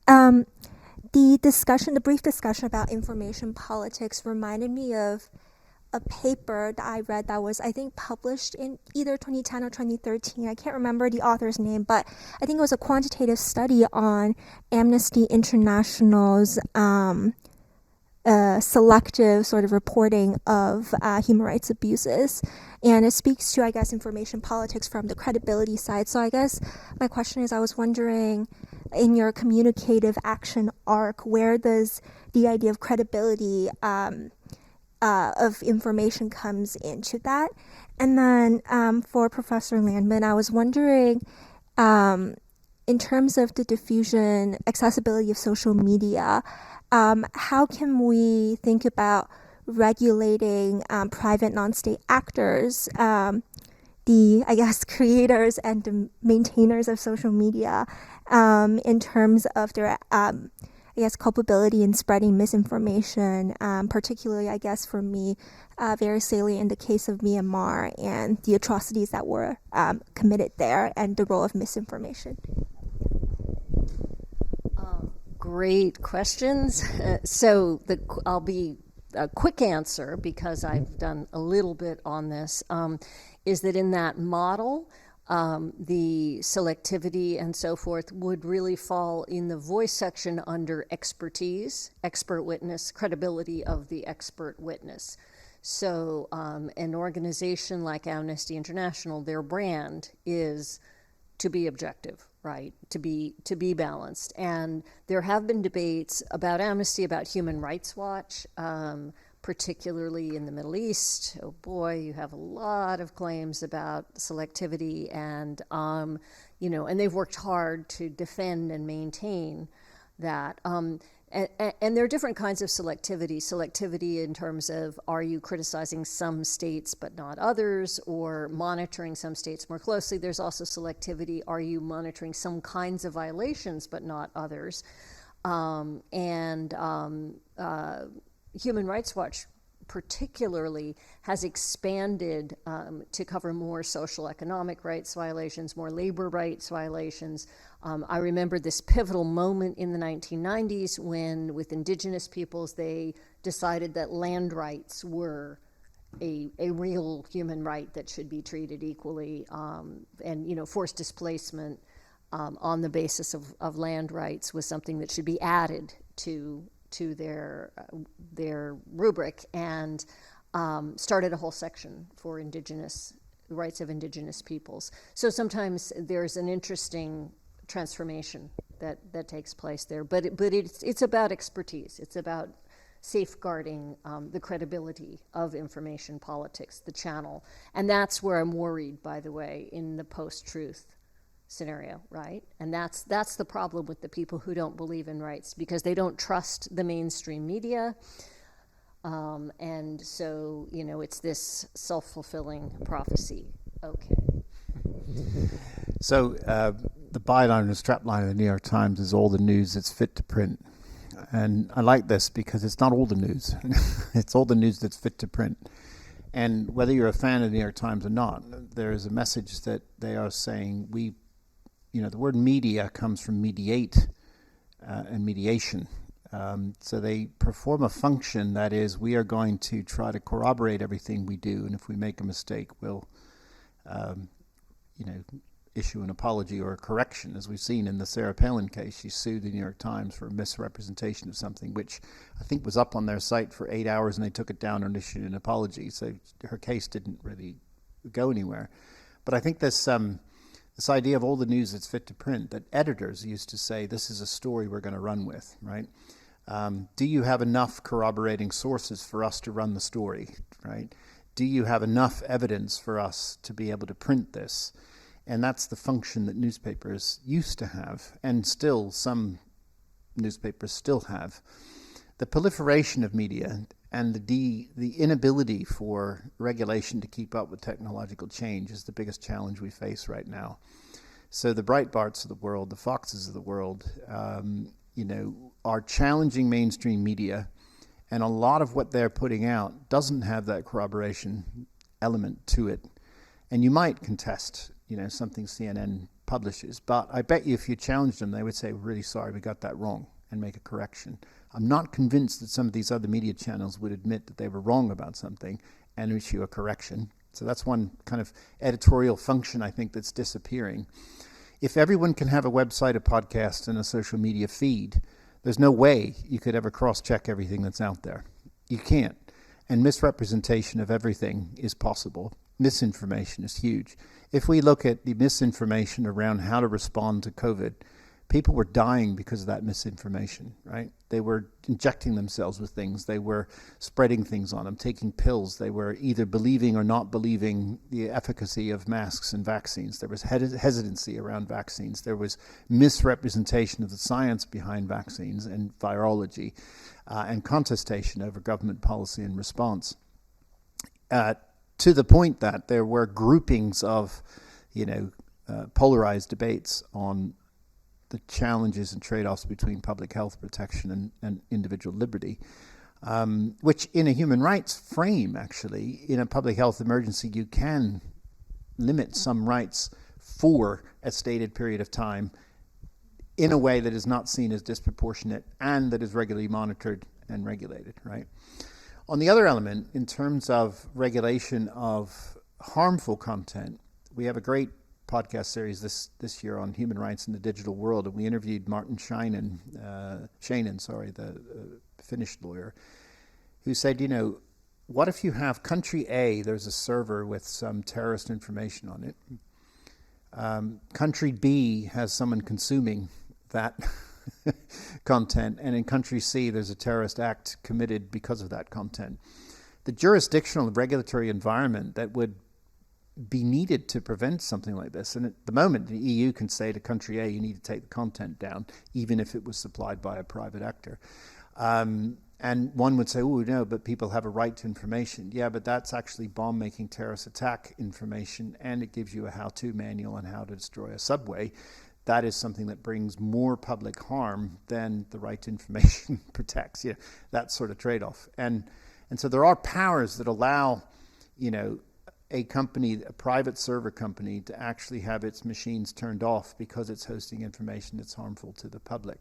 the brief discussion about information politics reminded me of a paper that I read that was, I think, published in either 2010 or 2013. I can't remember the author's name, but I think it was a quantitative study on Amnesty International's selective sort of reporting of human rights abuses. And it speaks to, I guess, information politics from the credibility side. So I guess my question is, I was wondering, in your communicative action arc, where does the idea of credibility of information comes into that? And then for Professor Landman, I was wondering, in terms of the diffusion, accessibility of social media, how can we think about regulating private non-state actors, the, I guess, creators and the maintainers of social media, in terms of their, I guess, culpability in spreading misinformation, particularly, I guess, for me, very salient in the case of Myanmar and the atrocities that were committed there and the role of misinformation. Great questions. So I'll be a quick answer, because I've done a little bit on this, is that in that model, the selectivity and so forth would really fall in the voice section under expertise, expert witness, credibility of the expert witness. So an organization like Amnesty International, their brand is to be objective, right? To be balanced. And there have been debates about Amnesty, about Human Rights Watch, particularly in the Middle East. Oh boy, you have a lot of claims about selectivity, and and they've worked hard to defend and maintain that. And there are different kinds of selectivity. Selectivity in terms of, are you criticizing some states but not others, or monitoring some states more closely? There's also selectivity, are you monitoring some kinds of violations but not others? Human Rights Watch particularly has expanded to cover more social economic rights violations, more labor rights violations. I remember this pivotal moment in the 1990s when, with indigenous peoples, they decided that land rights were a real human right that should be treated equally, and forced displacement on the basis of land rights was something that should be added to their rubric, and started a whole section for rights of indigenous peoples. So sometimes there's an interesting transformation that takes place there, but it's about expertise. It's about safeguarding the credibility of information politics, the channel, and that's where I'm worried, by the way, in the post-truth scenario, right? And that's the problem with the people who don't believe in rights, because they don't trust the mainstream media. And so, it's this self-fulfilling prophecy. Okay. So the byline and strapline of the New York Times is all the news that's fit to print. And I like this because it's not all the news. It's all the news that's fit to print. And whether you're a fan of the New York Times or not, there is a message that they are saying the word media comes from mediate and mediation. So they perform a function that is, we are going to try to corroborate everything we do. And if we make a mistake, we'll, issue an apology or a correction, as we've seen in the Sarah Palin case. She sued the New York Times for a misrepresentation of something, which I think was up on their site for 8 hours, and they took it down and issued an apology. So her case didn't really go anywhere. But I think this idea of all the news that's fit to print, that editors used to say, this is a story we're going to run with, right? Do you have enough corroborating sources for us to run the story, right? Do you have enough evidence for us to be able to print this? And that's the function that newspapers used to have, and still some newspapers still have. The proliferation of media and the inability for regulation to keep up with technological change is the biggest challenge we face right now. So the Breitbarts of the world, the Foxes of the world, are challenging mainstream media, and a lot of what they're putting out doesn't have that corroboration element to it. And you might contest, something CNN publishes, but I bet you if you challenged them, they would say, we're really sorry, we got that wrong, and make a correction. I'm not convinced that some of these other media channels would admit that they were wrong about something and issue a correction. So that's one kind of editorial function, I think, that's disappearing. If everyone can have a website, a podcast, and a social media feed, there's no way you could ever cross-check everything that's out there. You can't. And misrepresentation of everything is possible. Misinformation is huge. If we look at the misinformation around how to respond to COVID, people were dying because of that misinformation, right? They were injecting themselves with things. They were spreading things on them, taking pills. They were either believing or not believing the efficacy of masks and vaccines. There was hesitancy around vaccines. There was misrepresentation of the science behind vaccines and virology, and contestation over government policy and response. To the point that there were groupings of, polarized debates on the challenges and trade-offs between public health protection and individual liberty, which in a human rights frame, actually, in a public health emergency, you can limit some rights for a stated period of time in a way that is not seen as disproportionate and that is regularly monitored and regulated, right? On the other element, in terms of regulation of harmful content, we have a great podcast series this year on human rights in the digital world, and we interviewed Martin Scheinen, the Finnish lawyer, who said, what if you have country A, there's a server with some terrorist information on it. Country B has someone consuming that content, and in country C there's a terrorist act committed because of that content. The jurisdictional regulatory environment that would be needed to prevent something like this, and at the moment the EU can say to country A, you need to take the content down, even if it was supplied by a private actor. And one would say, oh no, but people have a right to information. Yeah, but that's actually bomb-making terrorist attack information, and it gives you a how-to manual on how to destroy a subway. That is something that brings more public harm than the right to information protects. That sort of trade-off. And so there are powers that allow, a company, a private server company, to actually have its machines turned off because it's hosting information that's harmful to the public.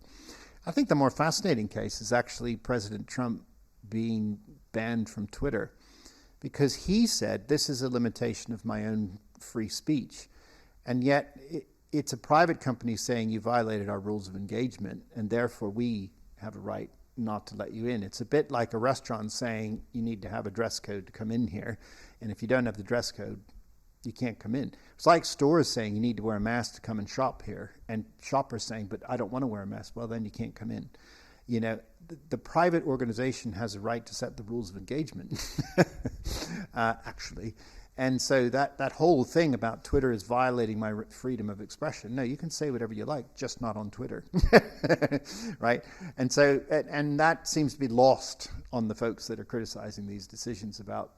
I think the more fascinating case is actually President Trump being banned from Twitter, because he said, this is a limitation of my own free speech. And yet it's a private company saying you violated our rules of engagement, and therefore we have a right not to let you in. It's a bit like a restaurant saying you need to have a dress code to come in here, and if you don't have the dress code, you can't come in. It's like stores saying you need to wear a mask to come and shop here, and shoppers saying, but I don't want to wear a mask. Well, then you can't come in. The private organization has a right to set the rules of engagement, actually. And so that whole thing about Twitter is violating my freedom of expression. No, you can say whatever you like, just not on Twitter, right? And so, and that seems to be lost on the folks that are criticizing these decisions about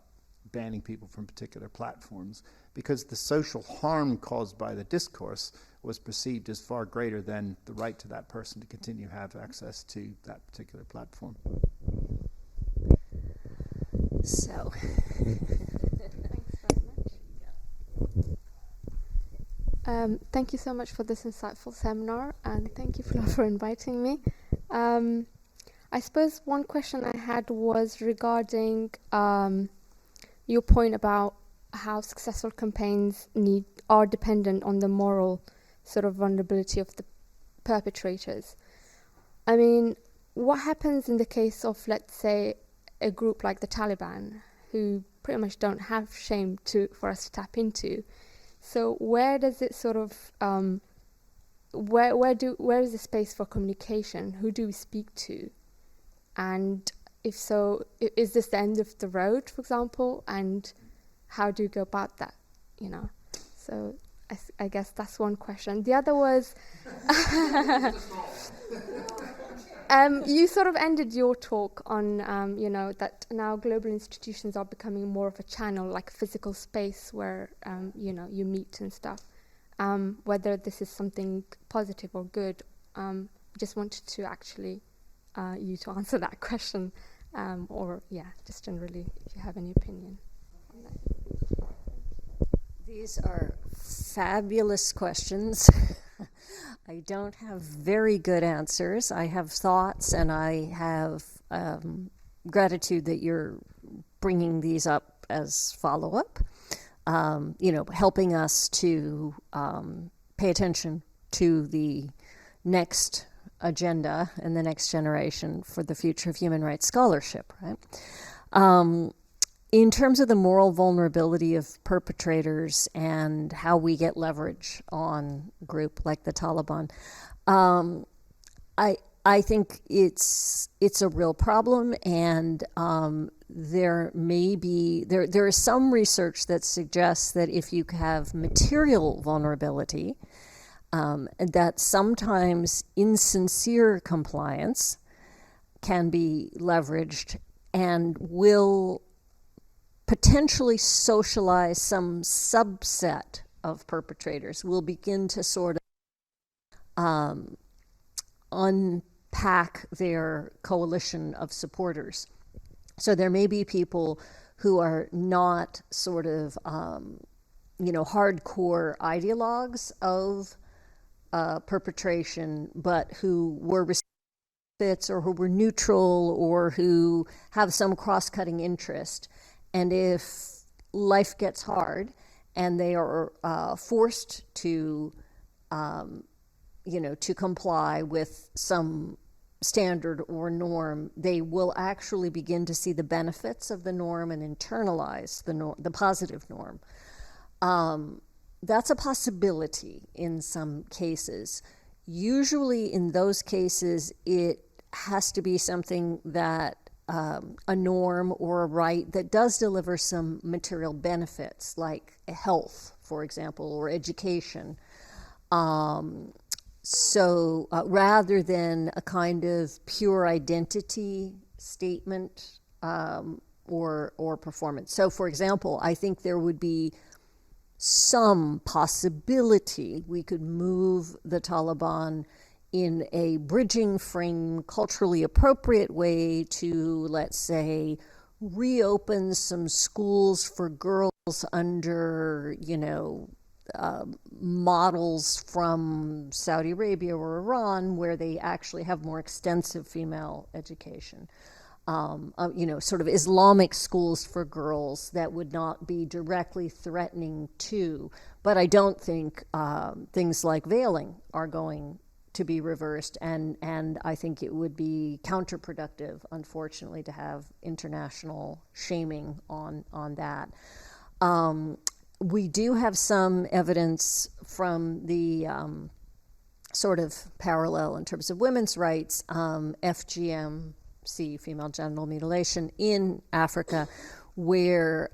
banning people from particular platforms, because the social harm caused by the discourse was perceived as far greater than the right to that person to continue to have access to that particular platform. So, thank you so much for this insightful seminar, and thank you, Flo, for inviting me. I suppose one question I had was regarding your point about how successful campaigns are dependent on the moral sort of vulnerability of the perpetrators. I mean, what happens in the case of, let's say, a group like the Taliban, who pretty much don't have shame for us to tap into? So where does it sort of where is the space for communication? Who do we speak to? And if so, is this the end of the road, for example? And how do you go about that? You know, so I guess that's one question. The other was, you sort of ended your talk on, you know, that now global institutions are becoming more of a channel, like a physical space where, you know, you meet and stuff. Whether this is something positive or good, just wanted to actually you to answer that question, or just generally, if you have any opinion on that. These are fabulous questions. I don't have very good answers. I have thoughts, and I have gratitude that you're bringing these up as follow-up. You know, helping us to pay attention to the next agenda and the next generation for the future of human rights scholarship, right? In terms of the moral vulnerability of perpetrators and how we get leverage on a group like the Taliban, I think it's a real problem, and there is some research that suggests that if you have material vulnerability, that sometimes insincere compliance can be leveraged and will potentially socialize some subset of perpetrators. Will begin to sort of unpack their coalition of supporters. So there may be people who are not sort of, hardcore ideologues of perpetration, but who were recipients or who were neutral or who have some cross-cutting interest. And if life gets hard and they are forced to, to comply with some standard or norm, they will actually begin to see the benefits of the norm and internalize the positive norm. That's a possibility in some cases. Usually in those cases, it has to be something that a norm or a right that does deliver some material benefits, like health, for example, or education. So rather than a kind of pure identity statement or performance. So, for example, I think there would be some possibility we could move the Taliban in a bridging frame, culturally appropriate way to, let's say, reopen some schools for girls under, models from Saudi Arabia or Iran, where they actually have more extensive female education. Sort of Islamic schools for girls that would not be directly threatening to. But I don't think things like veiling are going to be reversed, and I think it would be counterproductive, unfortunately, to have international shaming on that. We do have some evidence from the sort of parallel in terms of women's rights, FGM, female genital mutilation in Africa, where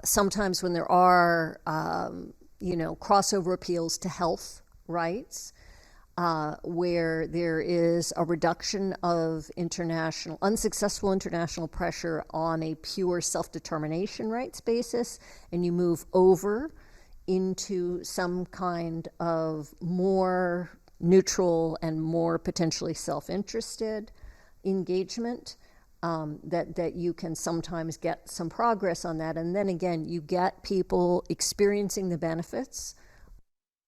sometimes when there are, crossover appeals to health rights, where there is a reduction of unsuccessful international pressure on a pure self-determination rights basis, and you move over into some kind of more neutral and more potentially self-interested engagement, that you can sometimes get some progress on that. And then again, you get people experiencing the benefits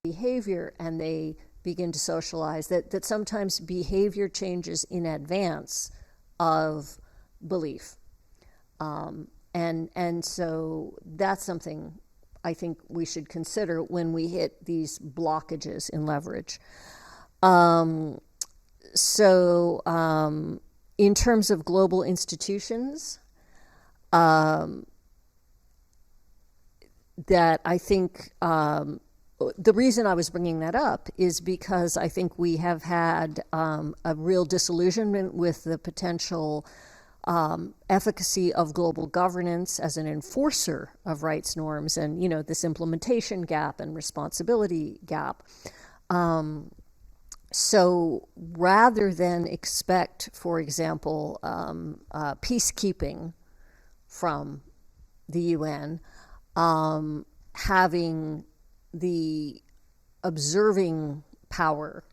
of behavior, and they begin to socialize, that sometimes behavior changes in advance of belief. And so that's something I think we should consider when we hit these blockages in leverage. In terms of global institutions, that I think the reason I was bringing that up is because I think we have had a real disillusionment with the potential efficacy of global governance as an enforcer of rights norms, and this implementation gap and responsibility gap. So rather than expect, for example, peacekeeping from the UN, having the observing power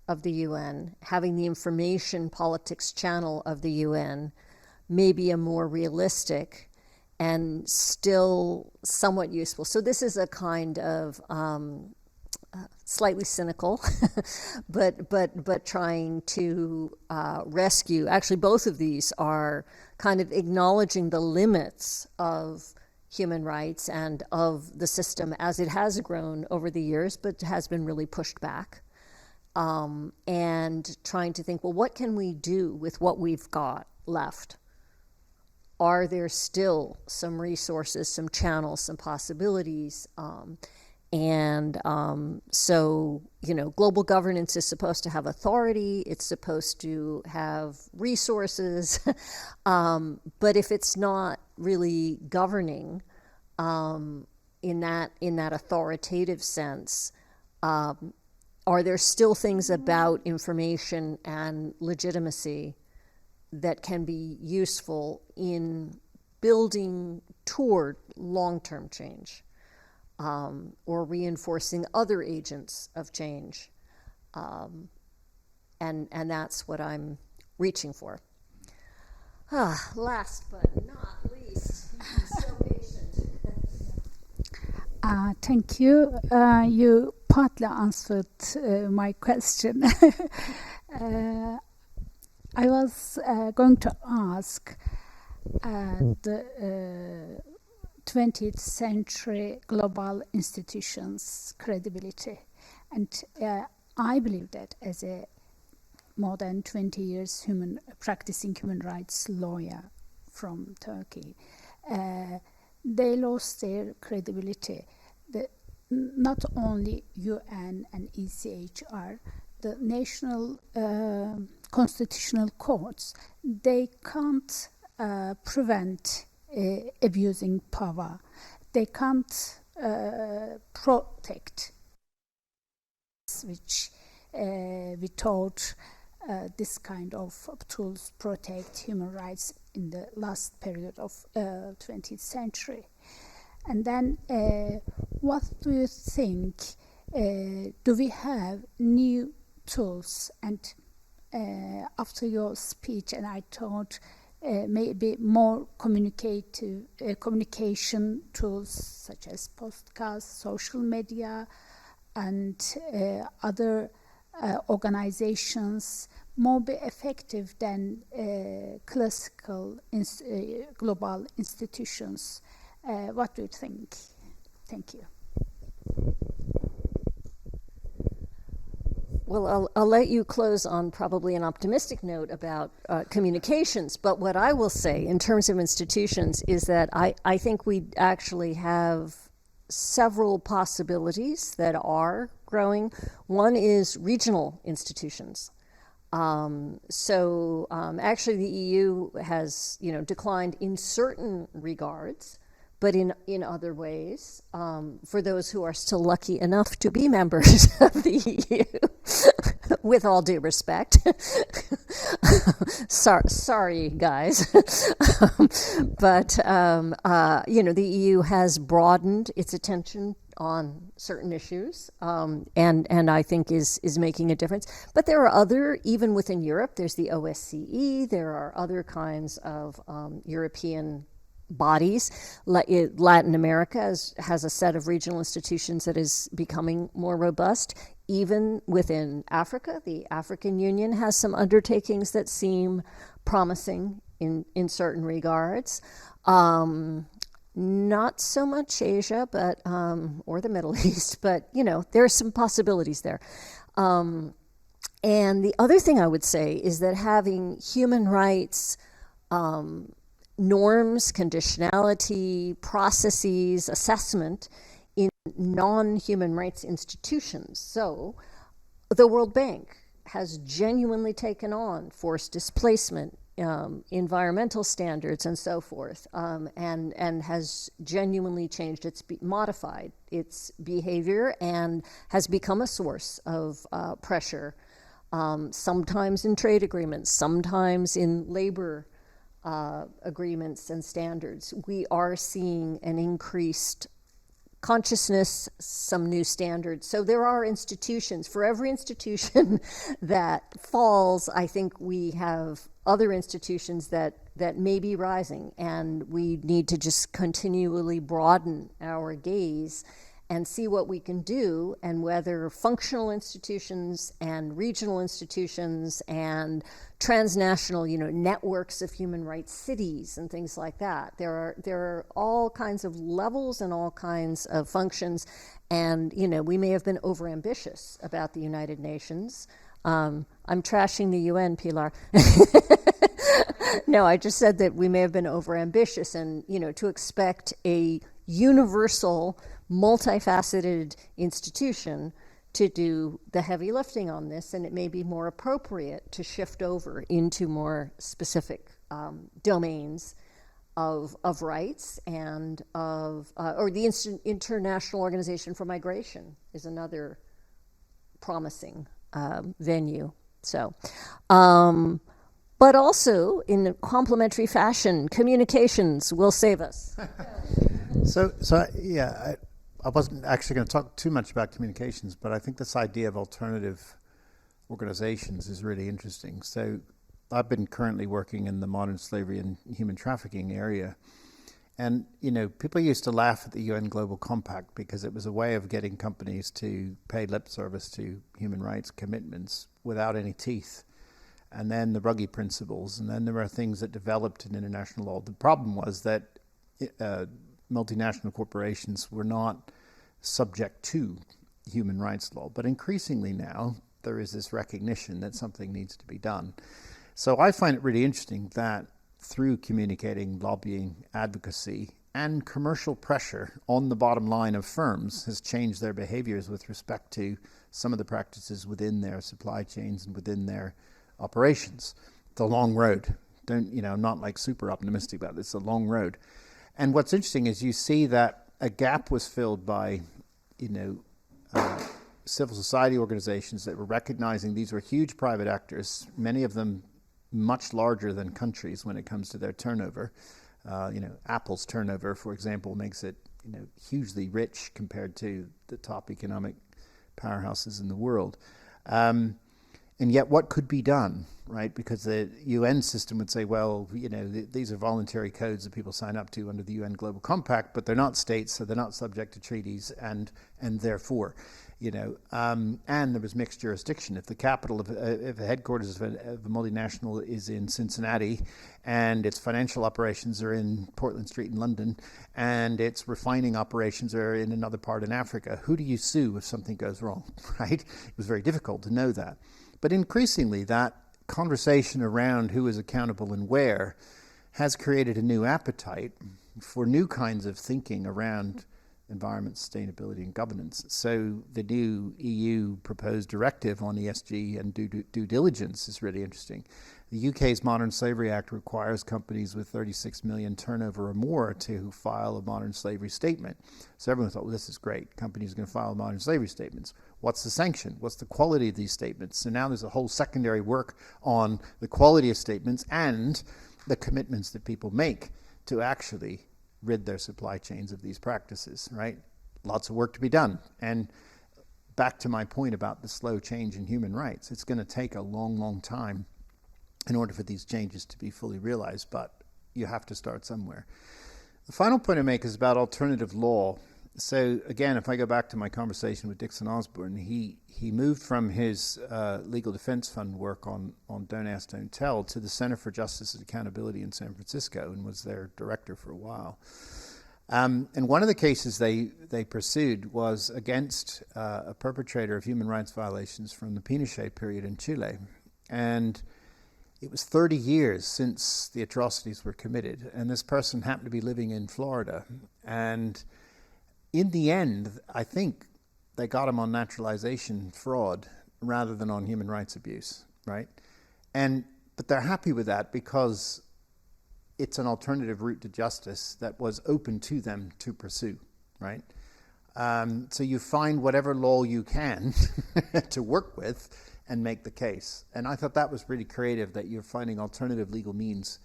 of the UN, having the information politics channel of the UN, may be a more realistic and still somewhat useful. So this is a kind of slightly cynical, but trying to rescue. Actually, both of these are kind of acknowledging the limits of human rights and of the system as it has grown over the years, but has been really pushed back. And trying to think, well, what can we do with what we've got left? Are there still some resources, some channels, some possibilities? So, global governance is supposed to have authority, it's supposed to have resources, but if it's not really governing in that authoritative sense, are there still things about information and legitimacy that can be useful in building toward long-term change? Or reinforcing other agents of change. And that's what I'm reaching for. Last but not least, so patient. Thank you. You partly answered my question. I was going to ask the 20th century global institutions' credibility. And I believe that as a more than 20 years practicing human rights lawyer from Turkey, they lost their credibility. Not only UN and ECHR, the national constitutional courts, they can't prevent abusing power. They can't protect, which we thought this kind of tools protect human rights in the last period of 20th century. And then what do you think? Do we have new tools? And after your speech, and I thought maybe more communication tools such as podcasts, social media, and other organizations more be effective than classical global institutions. What do you think? Thank you. Well, I'll let you close on probably an optimistic note about communications, but what I will say in terms of institutions is that I think we actually have several possibilities that are growing. One is regional institutions. Actually, the EU has, declined in certain regards, but in other ways, for those who are still lucky enough to be members of the EU, with all due respect. Sorry, guys. But the EU has broadened its attention on certain issues, and I think is making a difference. But there are even within Europe, there's the OSCE, there are other kinds of European bodies. Latin America has a set of regional institutions that is becoming more robust. Even within Africa, the African Union has some undertakings that seem promising in certain regards. Not so much Asia, but or the Middle East, but there are some possibilities there. And the other thing I would say is that having human rights norms, conditionality, processes, assessment in non-human rights institutions. So the World Bank has genuinely taken on forced displacement, environmental standards, and so forth, and has genuinely changed modified its behavior and has become a source of pressure, sometimes in trade agreements, sometimes in labor agreements and standards. We are seeing an increased consciousness, some new standards. So there are institutions. For every institution that falls, I think we have other institutions that may be rising, and we need to just continually broaden our gaze and see what we can do, and whether functional institutions and regional institutions and transnational, networks of human rights cities and things like that. There are all kinds of levels and all kinds of functions, and we may have been overambitious about the United Nations. I'm trashing the UN, Pilar. No, I just said that we may have been overambitious, and to expect a universal, multifaceted institution to do the heavy lifting on this, and it may be more appropriate to shift over into more specific domains of rights and or the International Organization for Migration is another promising venue. So, but also in a complementary fashion, communications will save us. I wasn't actually going to talk too much about communications, but I think this idea of alternative organizations is really interesting. So I've been currently working in the modern slavery and human trafficking area. And, people used to laugh at the UN Global Compact because it was a way of getting companies to pay lip service to human rights commitments without any teeth. And then the Ruggie principles, and then there are things that developed in international law. The problem was that multinational corporations were not subject to human rights law. But increasingly now, there is this recognition that something needs to be done. So I find it really interesting that through communicating, lobbying, advocacy, and commercial pressure on the bottom line of firms has changed their behaviors with respect to some of the practices within their supply chains and within their operations. It's a long road. I'm not like super optimistic about this. It's a long road. And what's interesting is you see that a gap was filled by, civil society organizations that were recognizing these were huge private actors, many of them much larger than countries when it comes to their turnover. Apple's turnover, for example, makes it, hugely rich compared to the top economic powerhouses in the world. And yet what could be done, right? Because the UN system would say, well, these are voluntary codes that people sign up to under the UN Global Compact, but they're not states, so they're not subject to treaties, and therefore, and there was mixed jurisdiction. If the capital if the headquarters of a multinational is in Cincinnati, and its financial operations are in Portland Street in London, and its refining operations are in another part in Africa, who do you sue if something goes wrong, right? It was very difficult to know that. But increasingly, that conversation around who is accountable and where has created a new appetite for new kinds of thinking around environment, sustainability, and governance. So the new EU proposed directive on ESG and due diligence is really interesting. The UK's Modern Slavery Act requires companies with 36 million turnover or more to file a modern slavery statement. So everyone thought, well, this is great. Companies are going to file modern slavery statements. What's the sanction? What's the quality of these statements? So now there's a whole secondary work on the quality of statements and the commitments that people make to actually rid their supply chains of these practices, right? Lots of work to be done. And back to my point about the slow change in human rights, it's going to take a long, long time in order for these changes to be fully realized, but you have to start somewhere. The final point I make is about alternative law. So again, if I go back to my conversation with Dixon Osborne, he moved from his legal defense fund work on Don't Ask, Don't Tell to the Center for Justice and Accountability in San Francisco and was their director for a while. And one of the cases they pursued was against a perpetrator of human rights violations from the Pinochet period in Chile. And it was 30 years since the atrocities were committed, and this person happened to be living in Florida. And in the end, I think they got him on naturalization fraud rather than on human rights abuse, right? But they're happy with that because it's an alternative route to justice that was open to them to pursue, right? So you find whatever law you can to work with and make the case. And I thought that was really creative, that you're finding alternative legal means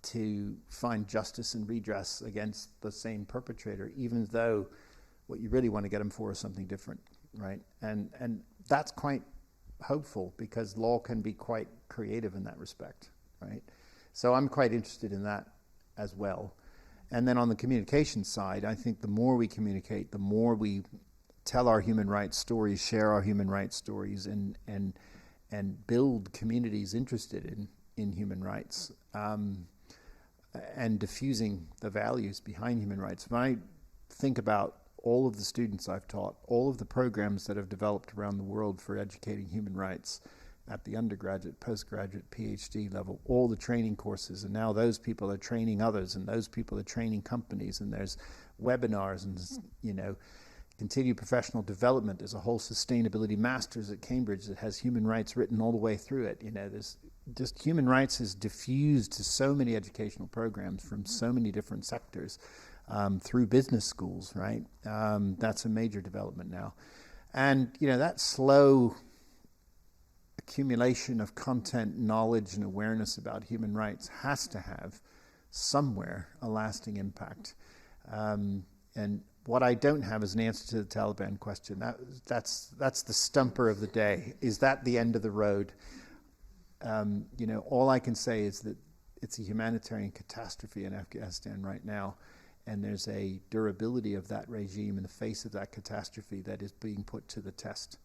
to find justice and redress against the same perpetrator, even though what you really want to get them for is something different, right? And that's quite hopeful because law can be quite creative in that respect, right? So I'm quite interested in that as well. And then on the communication side, I think the more we communicate, the more we tell our human rights stories, share our human rights stories, and build communities interested in human rights, and diffusing the values behind human rights. When I think about all of the students I've taught, all of the programs that have developed around the world for educating human rights at the undergraduate, postgraduate, PhD level, all the training courses, and now those people are training others, and those people are training companies, and there's webinars, and continued professional development. There's a whole sustainability masters at Cambridge that has human rights written all the way through it. There's just human rights is diffused to so many educational programs from so many different sectors, through business schools, right? That's a major development now. And, that slow accumulation of content, knowledge, and awareness about human rights has to have somewhere a lasting impact. And what I don't have is an answer to the Taliban question. That's the stumper of the day. Is that the end of the road? All I can say is that it's a humanitarian catastrophe in Afghanistan right now, and there's a durability of that regime in the face of that catastrophe that is being put to the test.